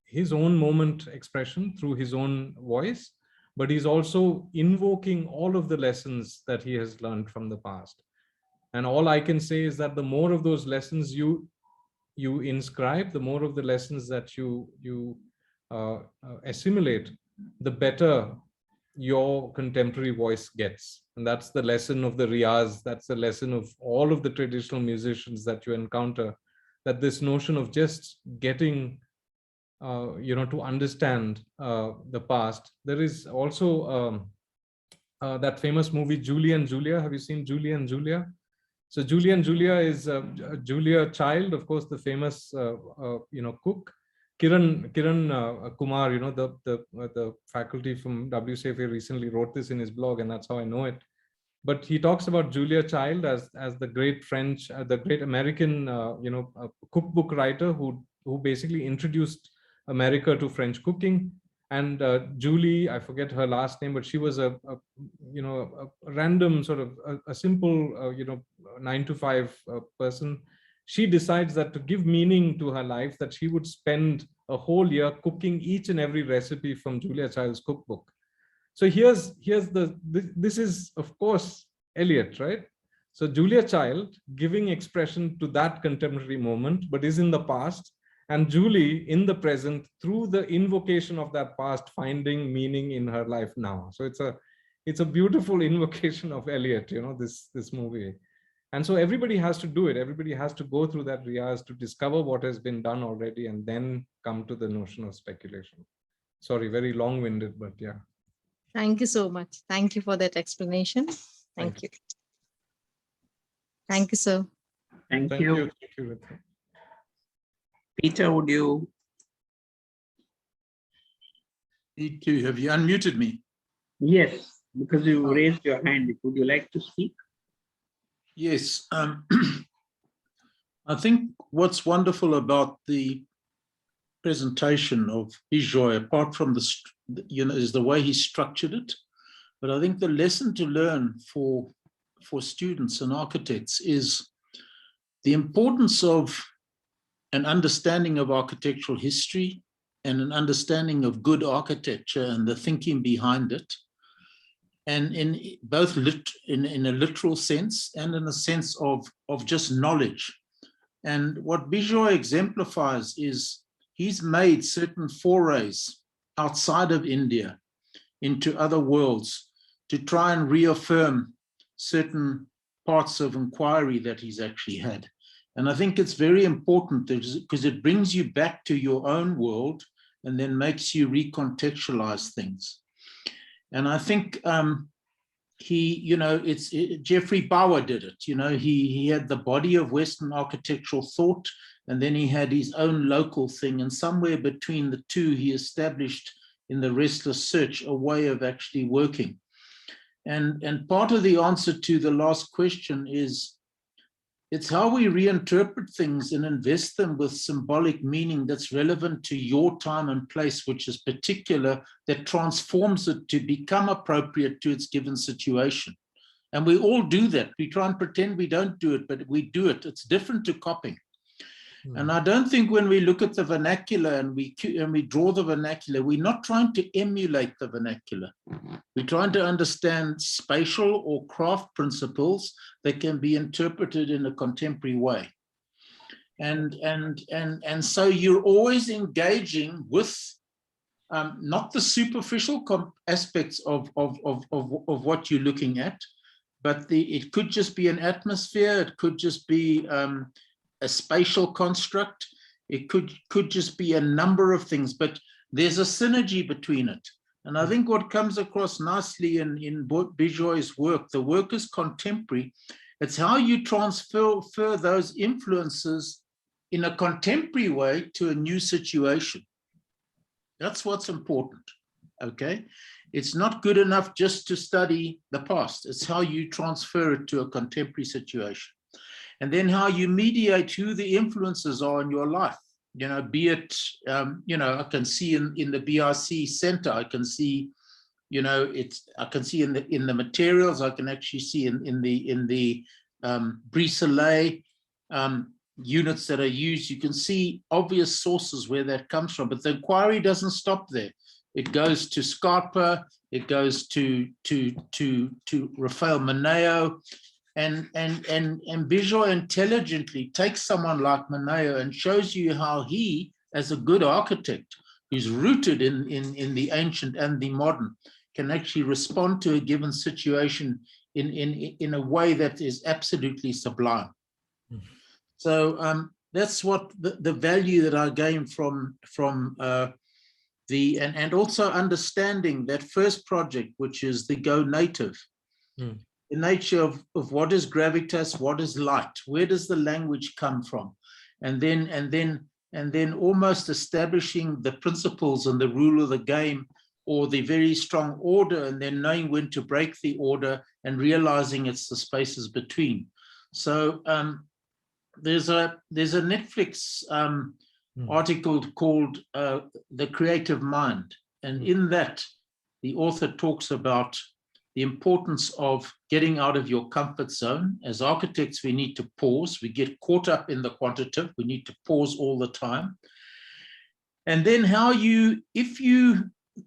his own moment expression through his own voice, but he's also invoking all of the lessons that he has learned from the past. And all I can say is that the more of those lessons you inscribe, the more of the lessons that you assimilate, the better your contemporary voice gets. And that's the lesson of the riyaz. That's the lesson of all of the traditional musicians that you encounter, that this notion of just getting to understand the past. There is also that famous movie Julie and Julia. Have you seen Julie and Julia? So Julie and Julia is Julia Child, of course, the famous cook. Kiran Kumar, the faculty from WCFA recently wrote this in his blog, and that's how I know it. But he talks about Julia Child as the great French, the great American, cookbook writer who basically introduced America to French cooking. And Julie, I forget her last name, but she was a random sort of a simple 9-to-5 person. She decides that to give meaning to her life, that she would spend a whole year cooking each and every recipe from Julia Child's cookbook. So this is of course Eliot, right? So Julia Child giving expression to that contemporary moment, but is in the past, and Julie in the present through the invocation of that past, finding meaning in her life now. So it's a beautiful invocation of Eliot, this movie. And so everybody has to do it. Everybody has to go through that riyaz to discover what has been done already and then come to the notion of speculation. Sorry, very long-winded, but yeah. Thank you so much. Thank you for that explanation. Thank you. Thank you, sir. Thank Thank you. you. Thank you, Vijay. Peter, would you? Me too. Have you unmuted me? Yes, because you raised your hand. Would you like to speak? Yes. I think what's wonderful about the presentation of Bijoy, apart from the, is the way he structured it. But I think the lesson to learn for students and architects is the importance of an understanding of architectural history and an understanding of good architecture and the thinking behind it. And in both in a literal sense and in a sense of just knowledge. And what Bijoy exemplifies is he's made certain forays outside of India into other worlds to try and reaffirm certain parts of inquiry that he's actually had. And I think it's very important because it brings you back to your own world and then makes you recontextualize things. And I think Geoffrey Bauer did it. He had the body of Western architectural thought, and then he had his own local thing. And somewhere between the two, he established in the restless search a way of actually working. And part of the answer to the last question is, it's how we reinterpret things and invest them with symbolic meaning that's relevant to your time and place, which is particular, that transforms it to become appropriate to its given situation. And we all do that. We try and pretend we don't do it, but we do it. It's different to copying. And I don't think when we look at the vernacular and we draw the vernacular, we're not trying to emulate the vernacular. We're trying to understand spatial or craft principles that can be interpreted in a contemporary way. And so you're always engaging with not the superficial aspects of what you're looking at, but it could just be an atmosphere, it could just be a spatial construct, it could just be a number of things, but there's a synergy between it. And I think what comes across nicely in Bijoy's work, the work is contemporary. It's how you transfer those influences in a contemporary way to a new situation. That's what's important, okay? It's not good enough just to study the past. It's how you transfer it to a contemporary situation. And then how you mediate who the influences are in your life. Be it, I can see in the BRC center, I can see, I can see in the materials, I can actually see in the Brise units that are used, you can see obvious sources where that comes from, but the inquiry doesn't stop there. It goes to Scarpa, it goes to Rafael Moneo, and Bijoy intelligently takes someone like Moneo and shows you how he, as a good architect, who's rooted in the ancient and the modern, can actually respond to a given situation in a way that is absolutely sublime. So that's what the value that I gain from and also understanding that first project, which is the Go Native. The nature of what is gravitas, what is light, where does the language come from, and then almost establishing the principles and the rule of the game, or the very strong order, and then knowing when to break the order and realizing it's the spaces between. So there's a Netflix article called The Creative Mind, and in that the author talks about the importance of getting out of your comfort zone. As architects, we need to pause. We get caught up in the quantitative. We need to pause all the time. And then how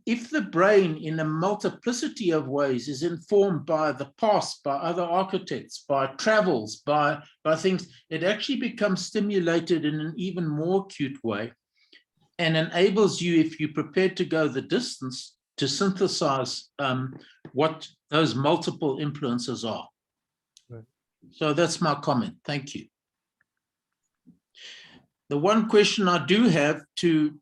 if the brain in a multiplicity of ways is informed by the past, by other architects, by travels, by things, it actually becomes stimulated in an even more acute way and enables you, if you're prepared to go the distance, to synthesize what those multiple influences are. Right. So that's my comment. Thank you. The one question I do have to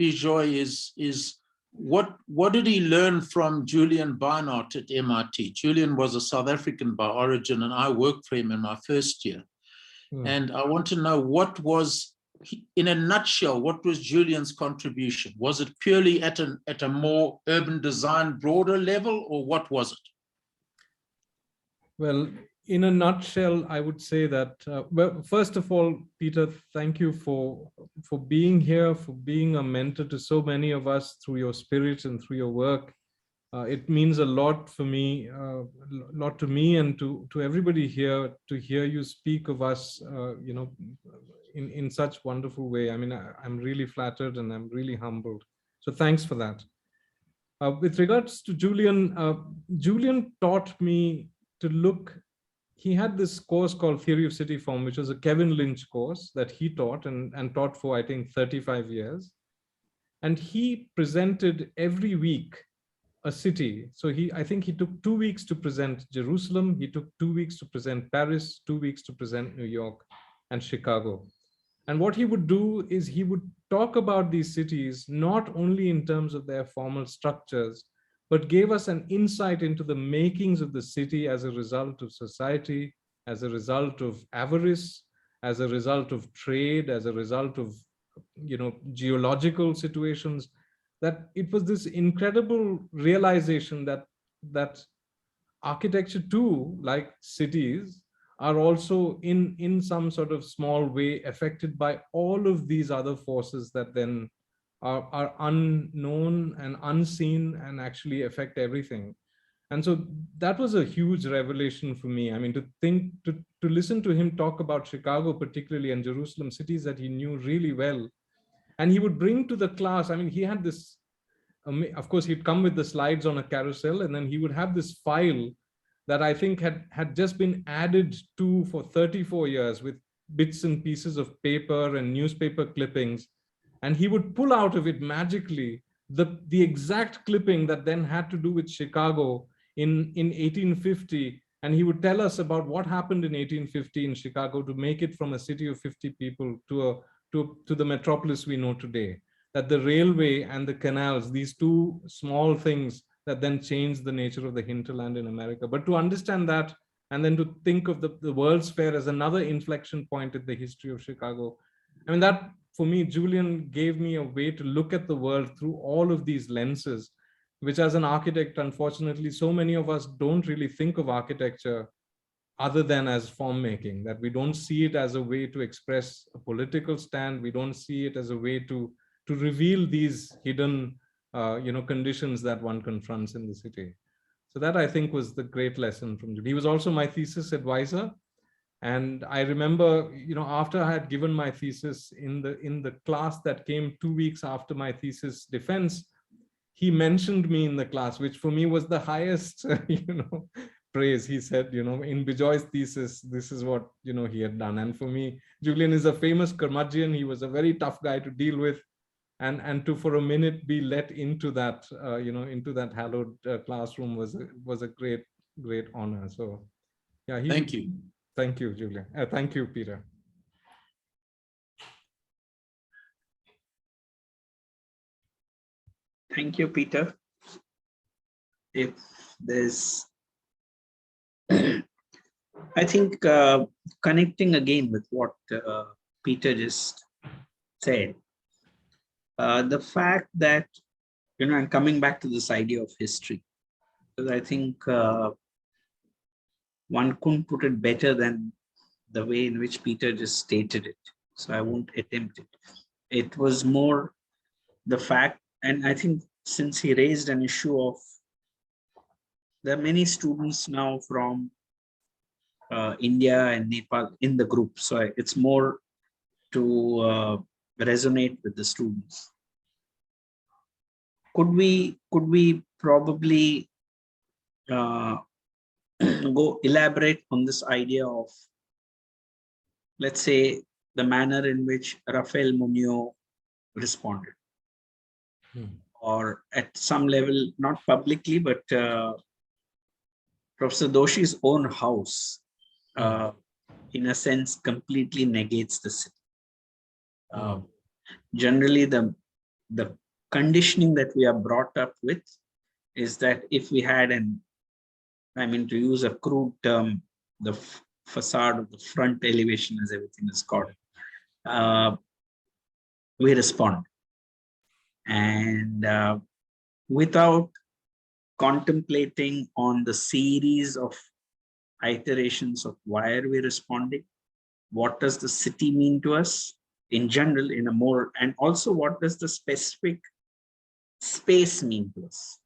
Bijoy is what did he learn from Julian Barnard at MIT? Julian was a South African by origin, and I worked for him in my first year. And I want to know what was, in a nutshell, what was Julian's contribution? Was it purely at a more urban design, broader level, or what was it? Well, in a nutshell, I would say that, well, first of all, Peter, thank you for being here, for being a mentor to so many of us through your spirit and through your work. It means a lot for me, lot to me and to everybody here to hear you speak of us, you know, in such wonderful way. I mean, I'm really flattered and I'm really humbled. So thanks for that. With regards to Julian, Julian taught me to look. He had this course called Theory of City Form, which was a Kevin Lynch course that he taught and taught for, I think, 35 years. And he presented every week a city. So I think he took 2 weeks to present Jerusalem. He took 2 weeks to present Paris, 2 weeks to present New York and Chicago. And what he would do is he would talk about these cities, not only in terms of their formal structures, but gave us an insight into the makings of the city as a result of society, as a result of avarice, as a result of trade, as a result of, you know, geological situations. That it was this incredible realization that architecture too, like cities, are also in some sort of small way affected by all of these other forces that then are unknown and unseen and actually affect everything. And so that was a huge revelation for me. I mean, to listen to him talk about Chicago particularly and Jerusalem, cities that he knew really well. And he would bring to the class, I mean, he had this, of course, he'd come with the slides on a carousel, and then he would have this file that I think had just been added to for 34 years with bits and pieces of paper and newspaper clippings. And he would pull out of it magically the exact clipping that then had to do with Chicago in 1850. And he would tell us about what happened in 1850 in Chicago to make it from a city of 50 people to the metropolis we know today. That the railway and the canals, these two small things that then changed the nature of the hinterland in America. But to understand that, and then to think of the World's Fair as another inflection point in the history of Chicago. I mean, that for me, Julian gave me a way to look at the world through all of these lenses, which as an architect, unfortunately, so many of us don't really think of architecture other than as form making, that we don't see it as a way to express a political stand. We don't see it as a way to reveal these hidden you know, conditions that one confronts in the city. So that, I think, was the great lesson from Julian. He was also my thesis advisor. And I remember, you know, after I had given my thesis in the class that came 2 weeks after my thesis defense, he mentioned me in the class, which for me was the highest, you know, praise. He said, you know, in Bijoy's thesis, this is what, you know, he had done. And for me, Julian is a famous curmudgeon. He was a very tough guy to deal with. And to for a minute be let into that, you know, into that hallowed classroom was a great honor. So, yeah. Thank you. Thank you, Julian. Thank you, Peter. Thank you, Peter. If there's, I think connecting again with what Peter just said, the fact that, you know, I'm coming back to this idea of history, because I think one couldn't put it better than the way in which Peter just stated it. So I won't attempt it. It was more the fact, and I think since he raised an issue of, there are many students now from India and Nepal in the group. So it's more to resonate with the students. Could we probably go elaborate on this idea of, let's say, the manner in which Rafael Munoz responded, or at some level, not publicly, but Professor Doshi's own house, in a sense, completely negates the city. Generally, the conditioning that we are brought up with is that if we had I mean, to use a crude term, the facade of the front elevation, as everything is called, we respond. And without contemplating on the series of iterations of why are we responding, what does the city mean to us in general, in a more, and also what does the specific space mean to us.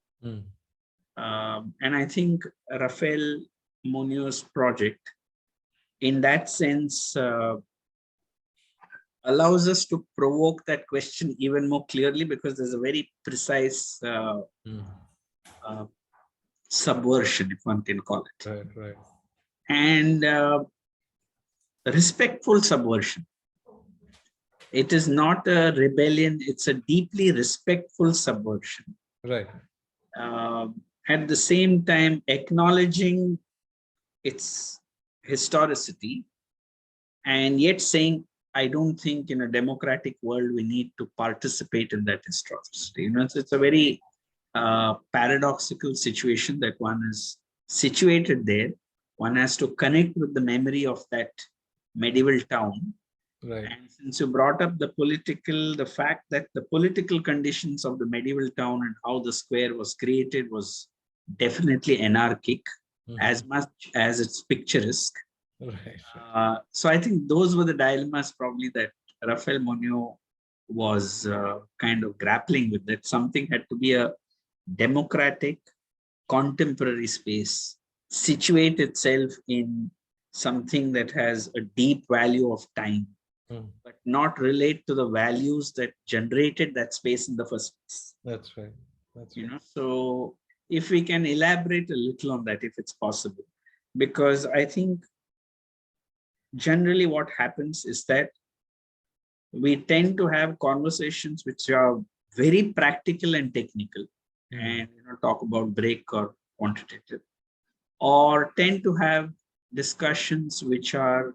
And I think Rafael Monio's project, in that sense, allows us to provoke that question even more clearly, because there's a very precise subversion, if one can call it. Right. And respectful subversion. It is not a rebellion, it's a deeply respectful subversion. Right. At the same time, acknowledging its historicity, and yet saying, I don't think in a democratic world we need to participate in that historicity. You know, it's a very paradoxical situation that one is situated there. One has to connect with the memory of that medieval town. Right. And since you brought up the fact that the political conditions of the medieval town and how the square was created was definitely anarchic, as much as it's picturesque. Right. So I think those were the dilemmas probably that Rafael Monio was kind of grappling with, that something had to be a democratic, contemporary space, situate itself in something that has a deep value of time, but not relate to the values that generated that space in the first place. That's right. You know, so if we can elaborate a little on that, if it's possible, because I think generally what happens is that we tend to have conversations which are very practical and technical, and talk about break or quantitative, or tend to have discussions which are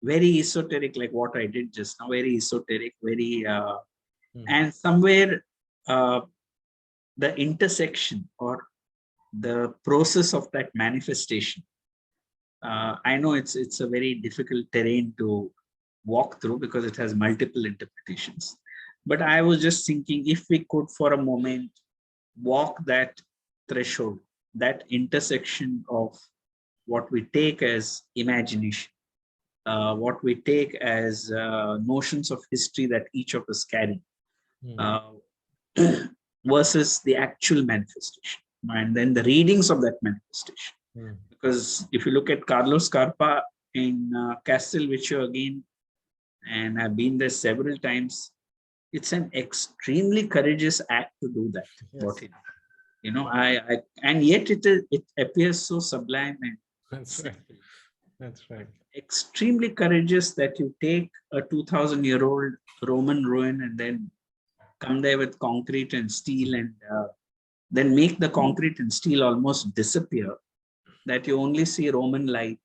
very esoteric, like what I did just now, very esoteric, very and somewhere the intersection or the process of that manifestation, I know it's a very difficult terrain to walk through because it has multiple interpretations, but I was just thinking, if we could for a moment walk that threshold, that intersection of what we take as imagination, what we take as notions of history that each of us carry, versus the actual manifestation, and then the readings of that manifestation. Because if you look at Carlos Carpa in Castelvicchio again, and I've been there several times, it's an extremely courageous act to do that. Yes. What he did. You know, and yet it appears so sublime and That's right. That's right. extremely courageous that you take a 2,000-year-old Roman ruin and then come there with concrete and steel, and then make the concrete and steel almost disappear, that you only see Roman light.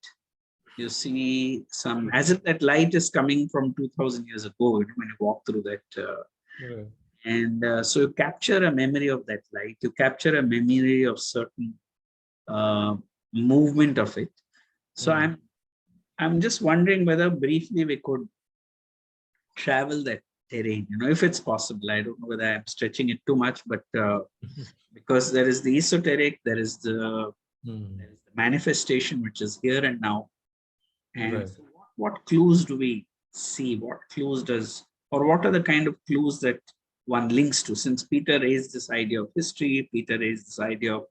You see some, as if that light is coming from 2,000 years ago, when you walk through that. And so you capture a memory of that light, you capture a memory of certain movement of it. So I'm just wondering whether briefly we could travel that terrain, you know, if it's possible. I don't know whether I'm stretching it too much, but because there is the esoteric, there is the manifestation, which is here and now. And so what clues do we see? What clues does, or what are the kind of clues that one links to? Since Peter raised this idea of history, Peter raised this idea of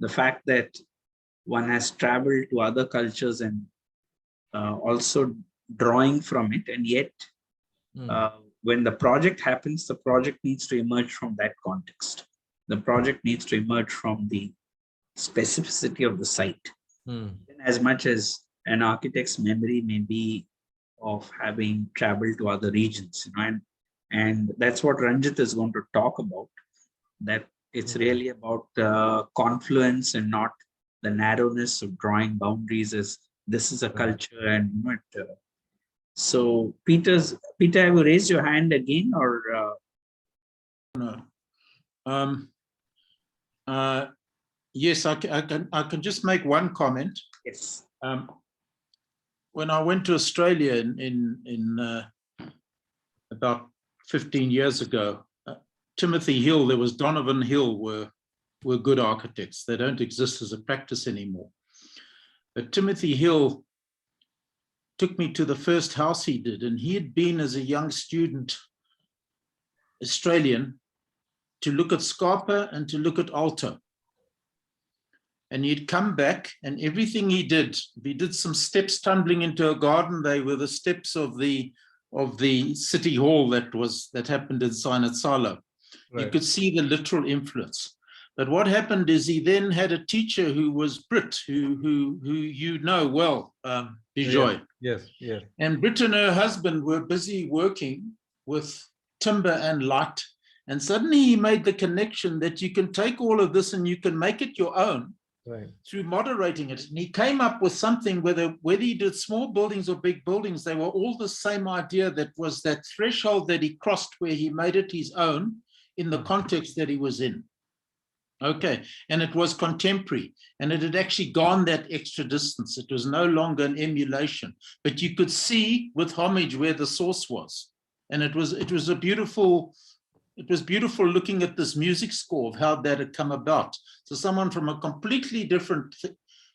the fact that one has traveled to other cultures and also drawing from it. And yet, when the project happens, the project needs to emerge from that context. The project needs to emerge from the specificity of the site. As much as an architect's memory may be of having traveled to other regions, you know, and that's what Ranjit is going to talk about, that it's really about confluence and not the narrowness of drawing boundaries as this is a culture and not. So Peter, have you raised your hand again or? No. Yes, I can just make one comment. Yes. When I went to Australia in about 15 years ago, Timothy Hill, there was Donovan Hill, were good architects. They don't exist as a practice anymore. But Timothy Hill took me to the first house he did, and he had been as a young student Australian to look at Scarpa and to look at Alto. And he'd come back, and everything he did some steps tumbling into a garden. They were the steps of the city hall that happened in Silo. Right. You could see the literal influence. But what happened is he then had a teacher who was Brit, who you know well, Bijoy. Yes. And Brit and her husband were busy working with timber and light. And suddenly he made the connection that you can take all of this and you can make it your own. Right. Through moderating it. And he came up with something, whether he did small buildings or big buildings, they were all the same idea, that was that threshold that he crossed where he made it his own in the context that he was in. Okay, and it was contemporary, and it had actually gone that extra distance. It was no longer an emulation, but you could see with homage where the source was. And it was beautiful looking at this music score of how that had come about. So someone from a completely different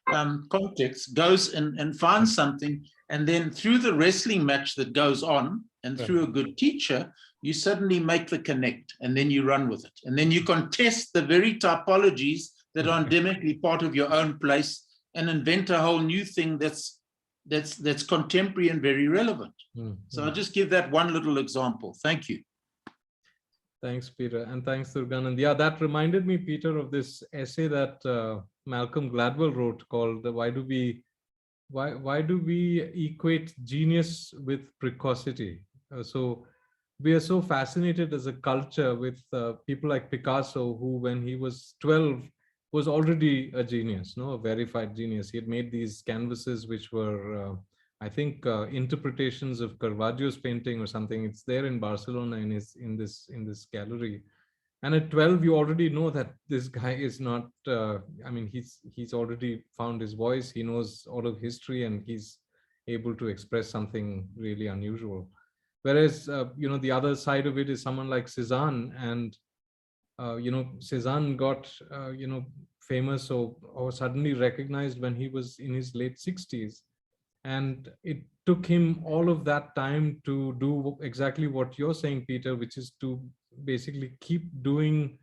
context goes and finds something, and then through the wrestling match that goes on, and through a good teacher, you suddenly make the connect, and then you run with it. And then you contest the very typologies that are endemically part of your own place and invent a whole new thing that's contemporary and very relevant. So I'll just give that one little example. Thank you. Thanks, Peter. And thanks, Durganand. Yeah, that reminded me, Peter, of this essay that Malcolm Gladwell wrote called Why do we equate genius with precocity? So we are so fascinated as a culture with people like Picasso, who when he was 12 was already a genius, a verified genius. He had made these canvases which were I think interpretations of Caravaggio's painting or something. It's there in Barcelona in this gallery. And at 12, you already know that this guy is not. I mean, he's already found his voice. He knows all of history, and he's able to express something really unusual. Whereas the other side of it is someone like Cézanne, and Cézanne got famous or suddenly recognized when he was in his late 60s. And it took him all of that time to do exactly what you're saying, Peter, which is to basically keep doing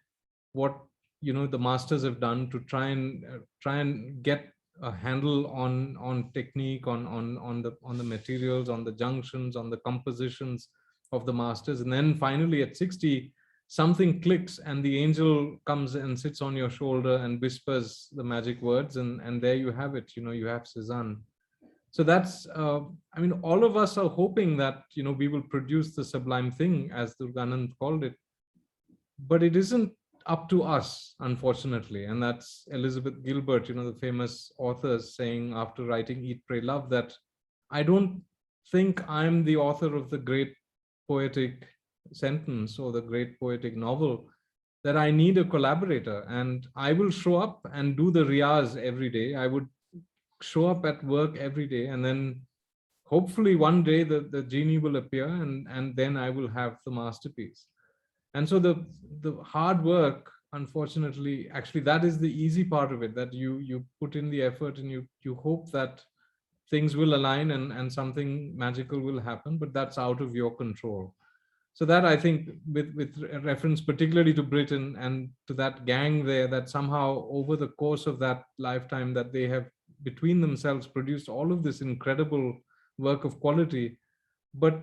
what the masters have done, to try and get a handle on technique, on the materials, on the junctions, on the compositions of the masters. And then finally at 60, something clicks, and the angel comes and sits on your shoulder and whispers the magic words, and there you have it. You have Cézanne. So that's, I mean, all of us are hoping that, we will produce the sublime thing, as Durganand called it, but it isn't up to us, unfortunately. And that's Elizabeth Gilbert, the famous author, saying after writing Eat, Pray, Love, that I don't think I'm the author of the great poetic sentence or the great poetic novel, that I need a collaborator, and I will show up and do the riyaz every day. I would show up at work every day, and then hopefully one day the genie will appear, and then I will have the masterpiece. And so the hard work, unfortunately, actually that is the easy part of it, that you put in the effort and you hope that things will align and something magical will happen, but that's out of your control. So that, I think, with reference particularly to Britain and to that gang there, that somehow over the course of that lifetime that they have between themselves produced all of this incredible work of quality, but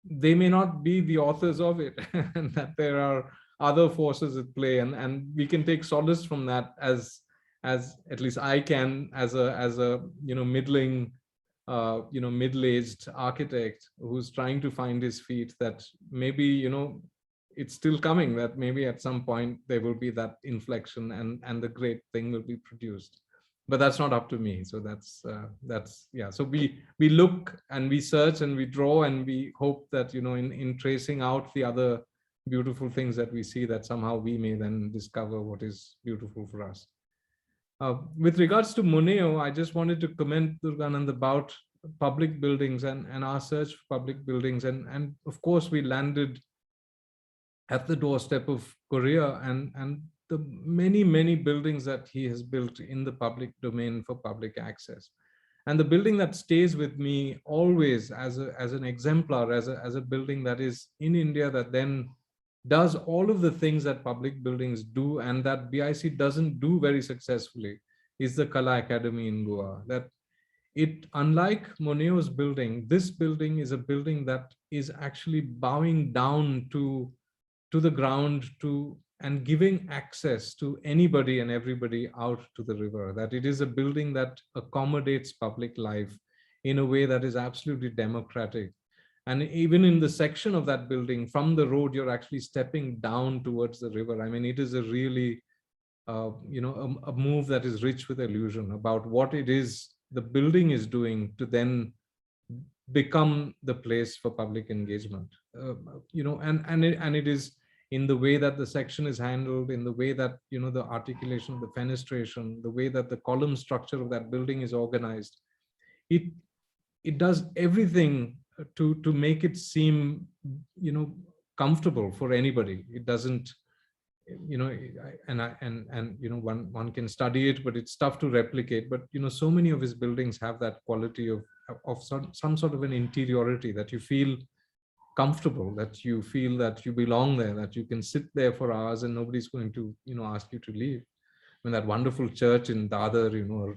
they may not be the authors of it, and that there are other forces at play, and we can take solace from that, as at least I can, as a middling middle-aged architect who's trying to find his feet, that maybe it's still coming, that maybe at some point there will be that inflection, and the great thing will be produced. but that's not up to me. So that's yeah. So we look and we search and we draw and we hope that, you know, in tracing out the other beautiful things that we see, that somehow we may then discover what is beautiful for us. With regards to Moneo, I just wanted to comment, Durganand, about public buildings and our search for public buildings. And of course, we landed at the doorstep of Korea and the many buildings that he has built in the public domain for public access. And the building that stays with me always as an exemplar, as a building that is in India, that then does all of the things that public buildings do and that BIC doesn't do very successfully, is the Kala Academy in Goa. That it, unlike Moneo's building, this building is a building that is actually bowing down to the ground, and giving access to anybody and everybody out to the river. That it is a building that accommodates public life in a way that is absolutely democratic. And even in the section of that building, from the road, you're actually stepping down towards the river. I mean, it is a really, you know, a move that is rich with illusion about what it is the building is doing to then become the place for public engagement. You know, and it is in the way that the section is handled, in the way that, you know, the articulation of the fenestration, the way that the column structure of that building is organized. It does everything to make it seem, you know, comfortable for anybody. It doesn't, you know, and you know, one can study it, but it's tough to replicate. But, you know, so many of his buildings have that quality of some sort of an interiority, that you feel comfortable, that you feel that you belong there, that you can sit there for hours and nobody's going to, you know, ask you to leave. I mean, that wonderful church in Dadar, you know,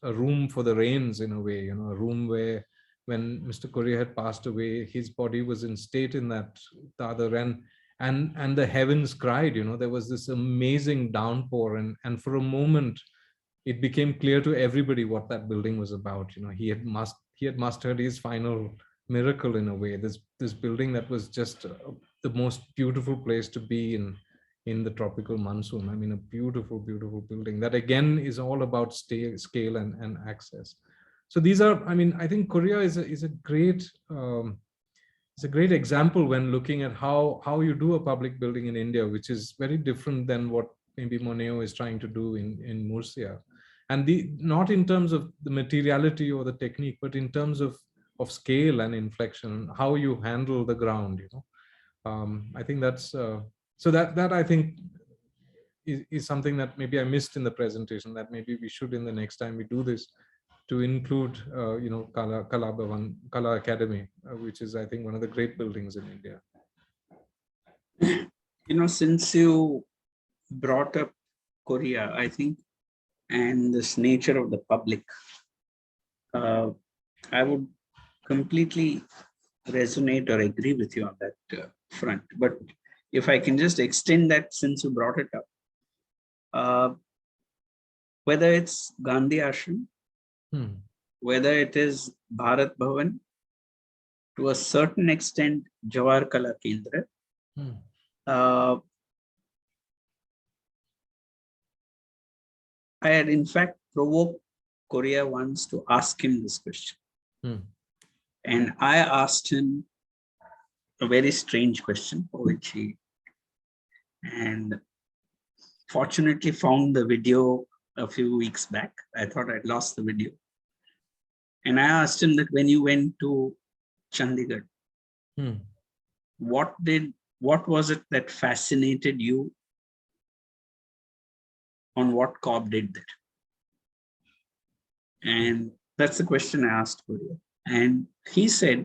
a room for the rains in a way, you know, a room where when Mr. Korea had passed away, his body was in state in that Dadar, and the heavens cried, you know, there was this amazing downpour, and for a moment it became clear to everybody what that building was about. You know, he had mustered his final miracle in a way. This building that was just the most beautiful place to be in the tropical monsoon. I mean, a beautiful building that again is all about scale and access. So these are, I mean, I think Korea is a great example when looking at how you do a public building in India, which is very different than what maybe Moneo is trying to do in Murcia. And not in terms of the materiality or the technique, but in terms of scale and inflection, how you handle the ground, you know. I think that's so that I think is something that maybe I missed in the presentation, that maybe we should, in the next time we do this, to include you know, Kala Academy, which is, I think, one of the great buildings in India. You know, since you brought up Korea, I think, and this nature of the public, I would completely resonate or agree with you on that front. But if I can just extend that, since you brought it up, whether it's Gandhi Ashram, whether it is Bharat Bhavan, to a certain extent Jawahar Kala Kendra, I had in fact provoked Korea once to ask him this question. And I asked him a very strange question, for which he, and fortunately found the video a few weeks back. I thought I'd lost the video. And I asked him that when you went to Chandigarh, what was it that fascinated you? On what Cobb did that? And that's the question I asked Korea. And he said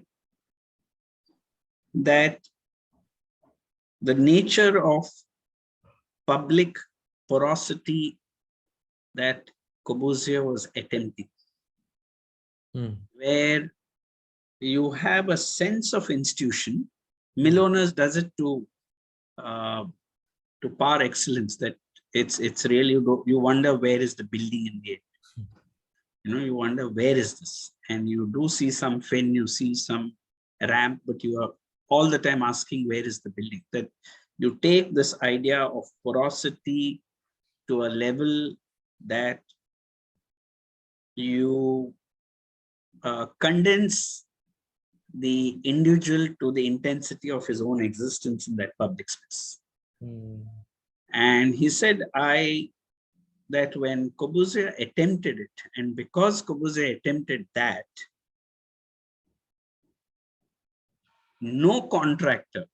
that the nature of public porosity that Corbusier was attempting, where you have a sense of institution. Miloners does it to par excellence, that it's really, you wonder where is the building in the end. You know, you wonder where is this, and you do see some fin, you see some ramp, but you are all the time asking where is the building. That you take this idea of porosity to a level that you condense the individual to the intensity of his own existence in that public space. And he said, that when Corbusier attempted it, and because Corbusier attempted that, no contractor,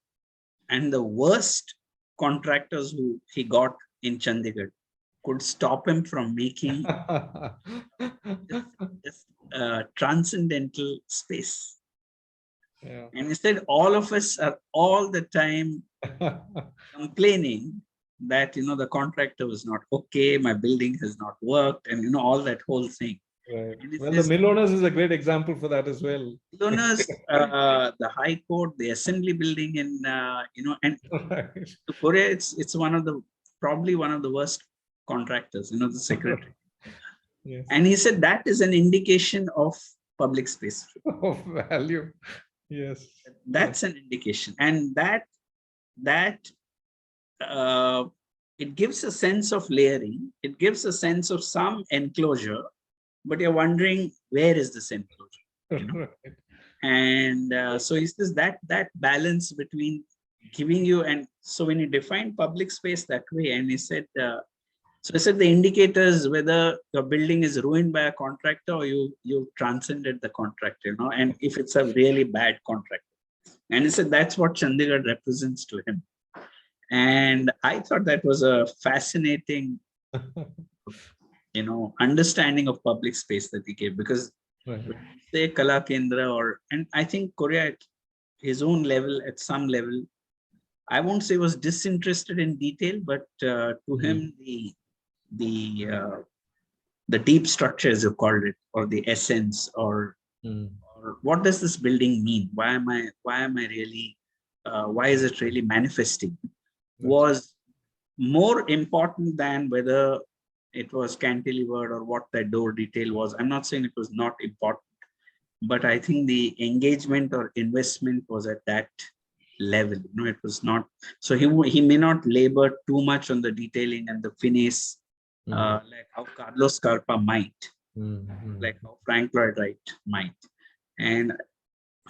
and the worst contractors who he got in Chandigarh, could stop him from making this transcendental space. Yeah. And instead, all of us are all the time complaining that, the contractor was not okay, my building has not worked, and, all that whole thing. Right. And Well, the mill owners is a great example for that as well. mill owners, the High Court, the Assembly building in, and Right. to Korea, it's probably one of the worst contractors, the secretary. Yes. And he said that is an indication of public space. Of value. Yes. That's an indication. And that it gives a sense of layering. It gives a sense of some enclosure, but you're wondering, where is this enclosure? Right. And so he says that balance between giving you, and so when he defined public space that way, and he said, so I said the indicators whether your building is ruined by a contractor or you transcended the contractor, and if it's a really bad contractor. And he said that's what Chandigarh represents to him. And I thought that was a fascinating, understanding of public space that he gave, because Right. when you say Kala Kendra, and I think Korea at his own level, at some level, I won't say was disinterested in detail, but to him, the deep structure, as you called it, or the essence, or what does this building mean? Why am I really, why is it really manifesting? Was more important than whether it was cantilevered or what that door detail was. I'm not saying it was not important, but I think the engagement or investment was at that level. It was not. So he may not labor too much on the detailing and the finesse, like how Carlos Carpa might, like how Frank Lloyd Wright might. And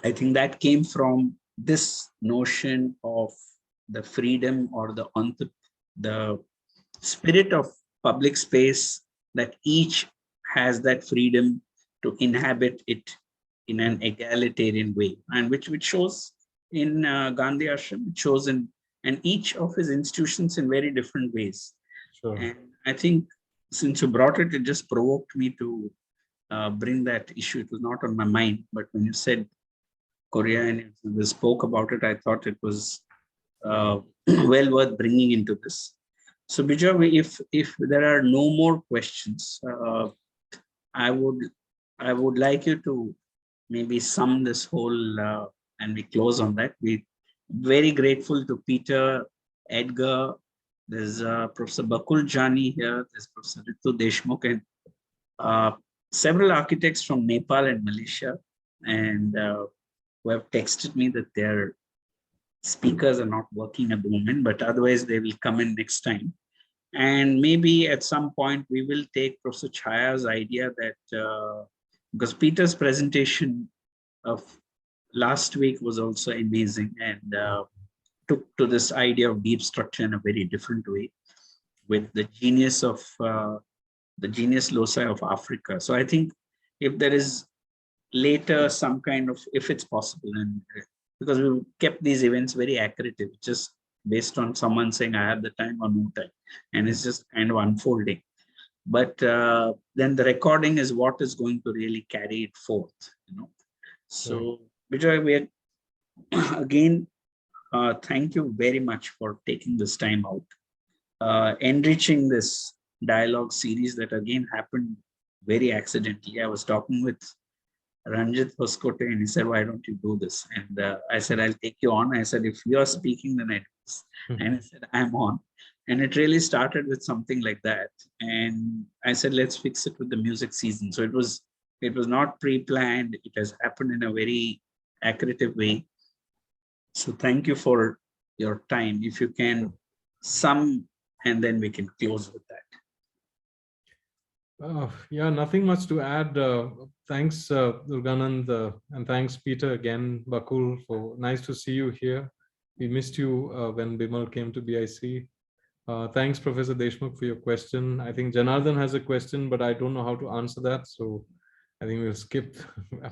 I think that came from this notion of the freedom or the spirit of public space, that each has that freedom to inhabit it in an egalitarian way, and which shows in Gandhi Ashram, it shows in and each of his institutions in very different ways. Sure. And I think since you brought it, it just provoked me to bring that issue. It was not on my mind, but when you said Korea and we spoke about it, I thought it was well worth bringing into this. So Bijoy, if there are no more questions, I would like you to maybe sum this whole and we close on that. We're very grateful to Peter, Edgar. There's Professor Bakul Jani here. There's Professor Ritu Deshmukh, and several architects from Nepal and Malaysia, and who have texted me that their speakers are not working at the moment, but otherwise they will come in next time. And maybe at some point we will take Professor Chaya's idea that, because Peter's presentation of last week was also amazing, and took to this idea of deep structure in a very different way, with the genius loci of Africa. So I think if there is later some kind of, if it's possible, and because we kept these events very accretive, just based on someone saying I have the time or no time, and it's just kind of unfolding. But then the recording is what is going to really carry it forth, So Bijoy, we are, again, thank you very much for taking this time out, enriching this dialogue series that again happened very accidentally. I was talking with Ranjit Hoskote and he said, why don't you do this? And I said, I'll take you on. I said, if you are speaking, then I do this. And he said, I'm on. And it really started with something like that. And I said, let's fix it with the music season. So it was not pre-planned. It has happened in a very accretive way. So thank you for your time. If you can sum, and then we can close with that. Yeah, nothing much to add. Thanks, Durganand, and thanks, Peter, again, Bakul, for nice to see you here. We missed you when Bimal came to BIC. Thanks, Professor Deshmukh, for your question. I think Janardhan has a question, but I don't know how to answer that, so I think we'll skip.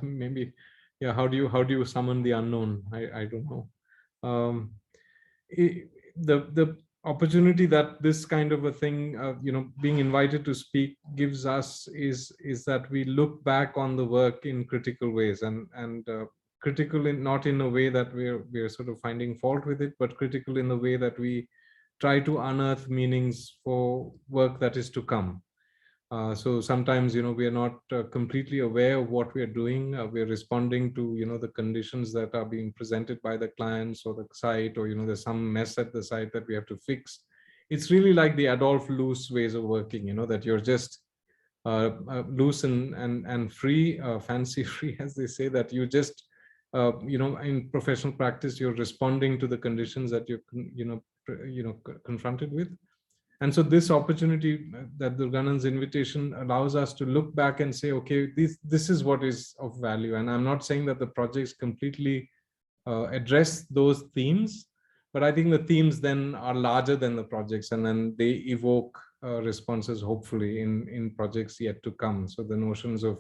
Maybe, yeah. How do you summon the unknown? I don't know. The opportunity that this kind of a thing, being invited to speak gives us is that we look back on the work in critical ways, and critical in, not in a way that we're sort of finding fault with it, but critical in the way that we try to unearth meanings for work that is to come. So sometimes, we are not completely aware of what we are doing. We're responding to, the conditions that are being presented by the clients or the site, or, there's some mess at the site that we have to fix. It's really like the Adolf Loos ways of working, that you're just loose and free, fancy free, as they say, that you just, in professional practice, you're responding to the conditions that you're, confronted with. And so this opportunity, that Durganand's invitation allows us to look back and say, okay, this is what is of value. And I'm not saying that the projects completely address those themes, but I think the themes then are larger than the projects, and then they evoke responses, hopefully, in projects yet to come. So the notions of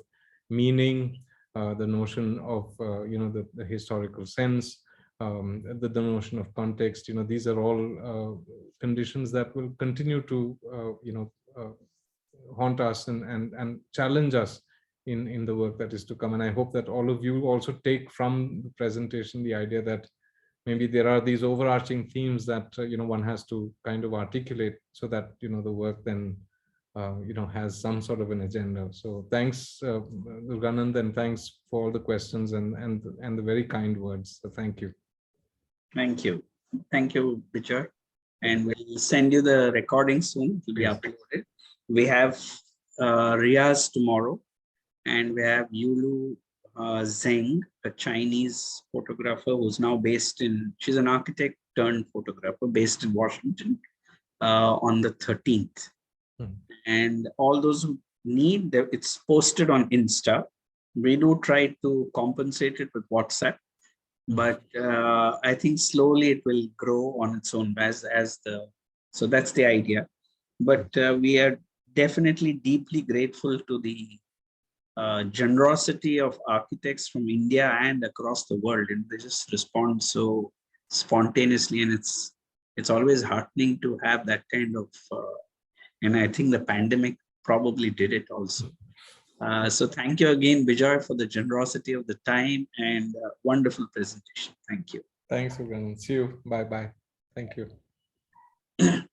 meaning, the notion of, the historical sense, the notion of context, these are all conditions that will continue to, haunt us and challenge us in the work that is to come. And I hope that all of you also take from the presentation the idea that maybe there are these overarching themes that, one has to kind of articulate, so that, the work then, has some sort of an agenda. So thanks, Durganand, and thanks for all the questions and the very kind words. So thank you. Thank you. Thank you, Bijoy. And we'll send you the recording soon. It will be Yes. uploaded. We have Riaz tomorrow, and we have Yulu Zheng, a Chinese photographer who's now based she's an architect turned photographer based in Washington, on the 13th. And all those who need, it's posted on Insta. We do try to compensate it with WhatsApp, but I think slowly it will grow on its own so that's the idea. But we are definitely deeply grateful to the generosity of architects from India and across the world, and they just respond so spontaneously, and it's always heartening to have that kind of, and I think the pandemic probably did it also. So thank you again, Bijoy, for the generosity of the time and wonderful presentation. Thank you. Thanks, Durganand. See you. Bye-bye. Thank you.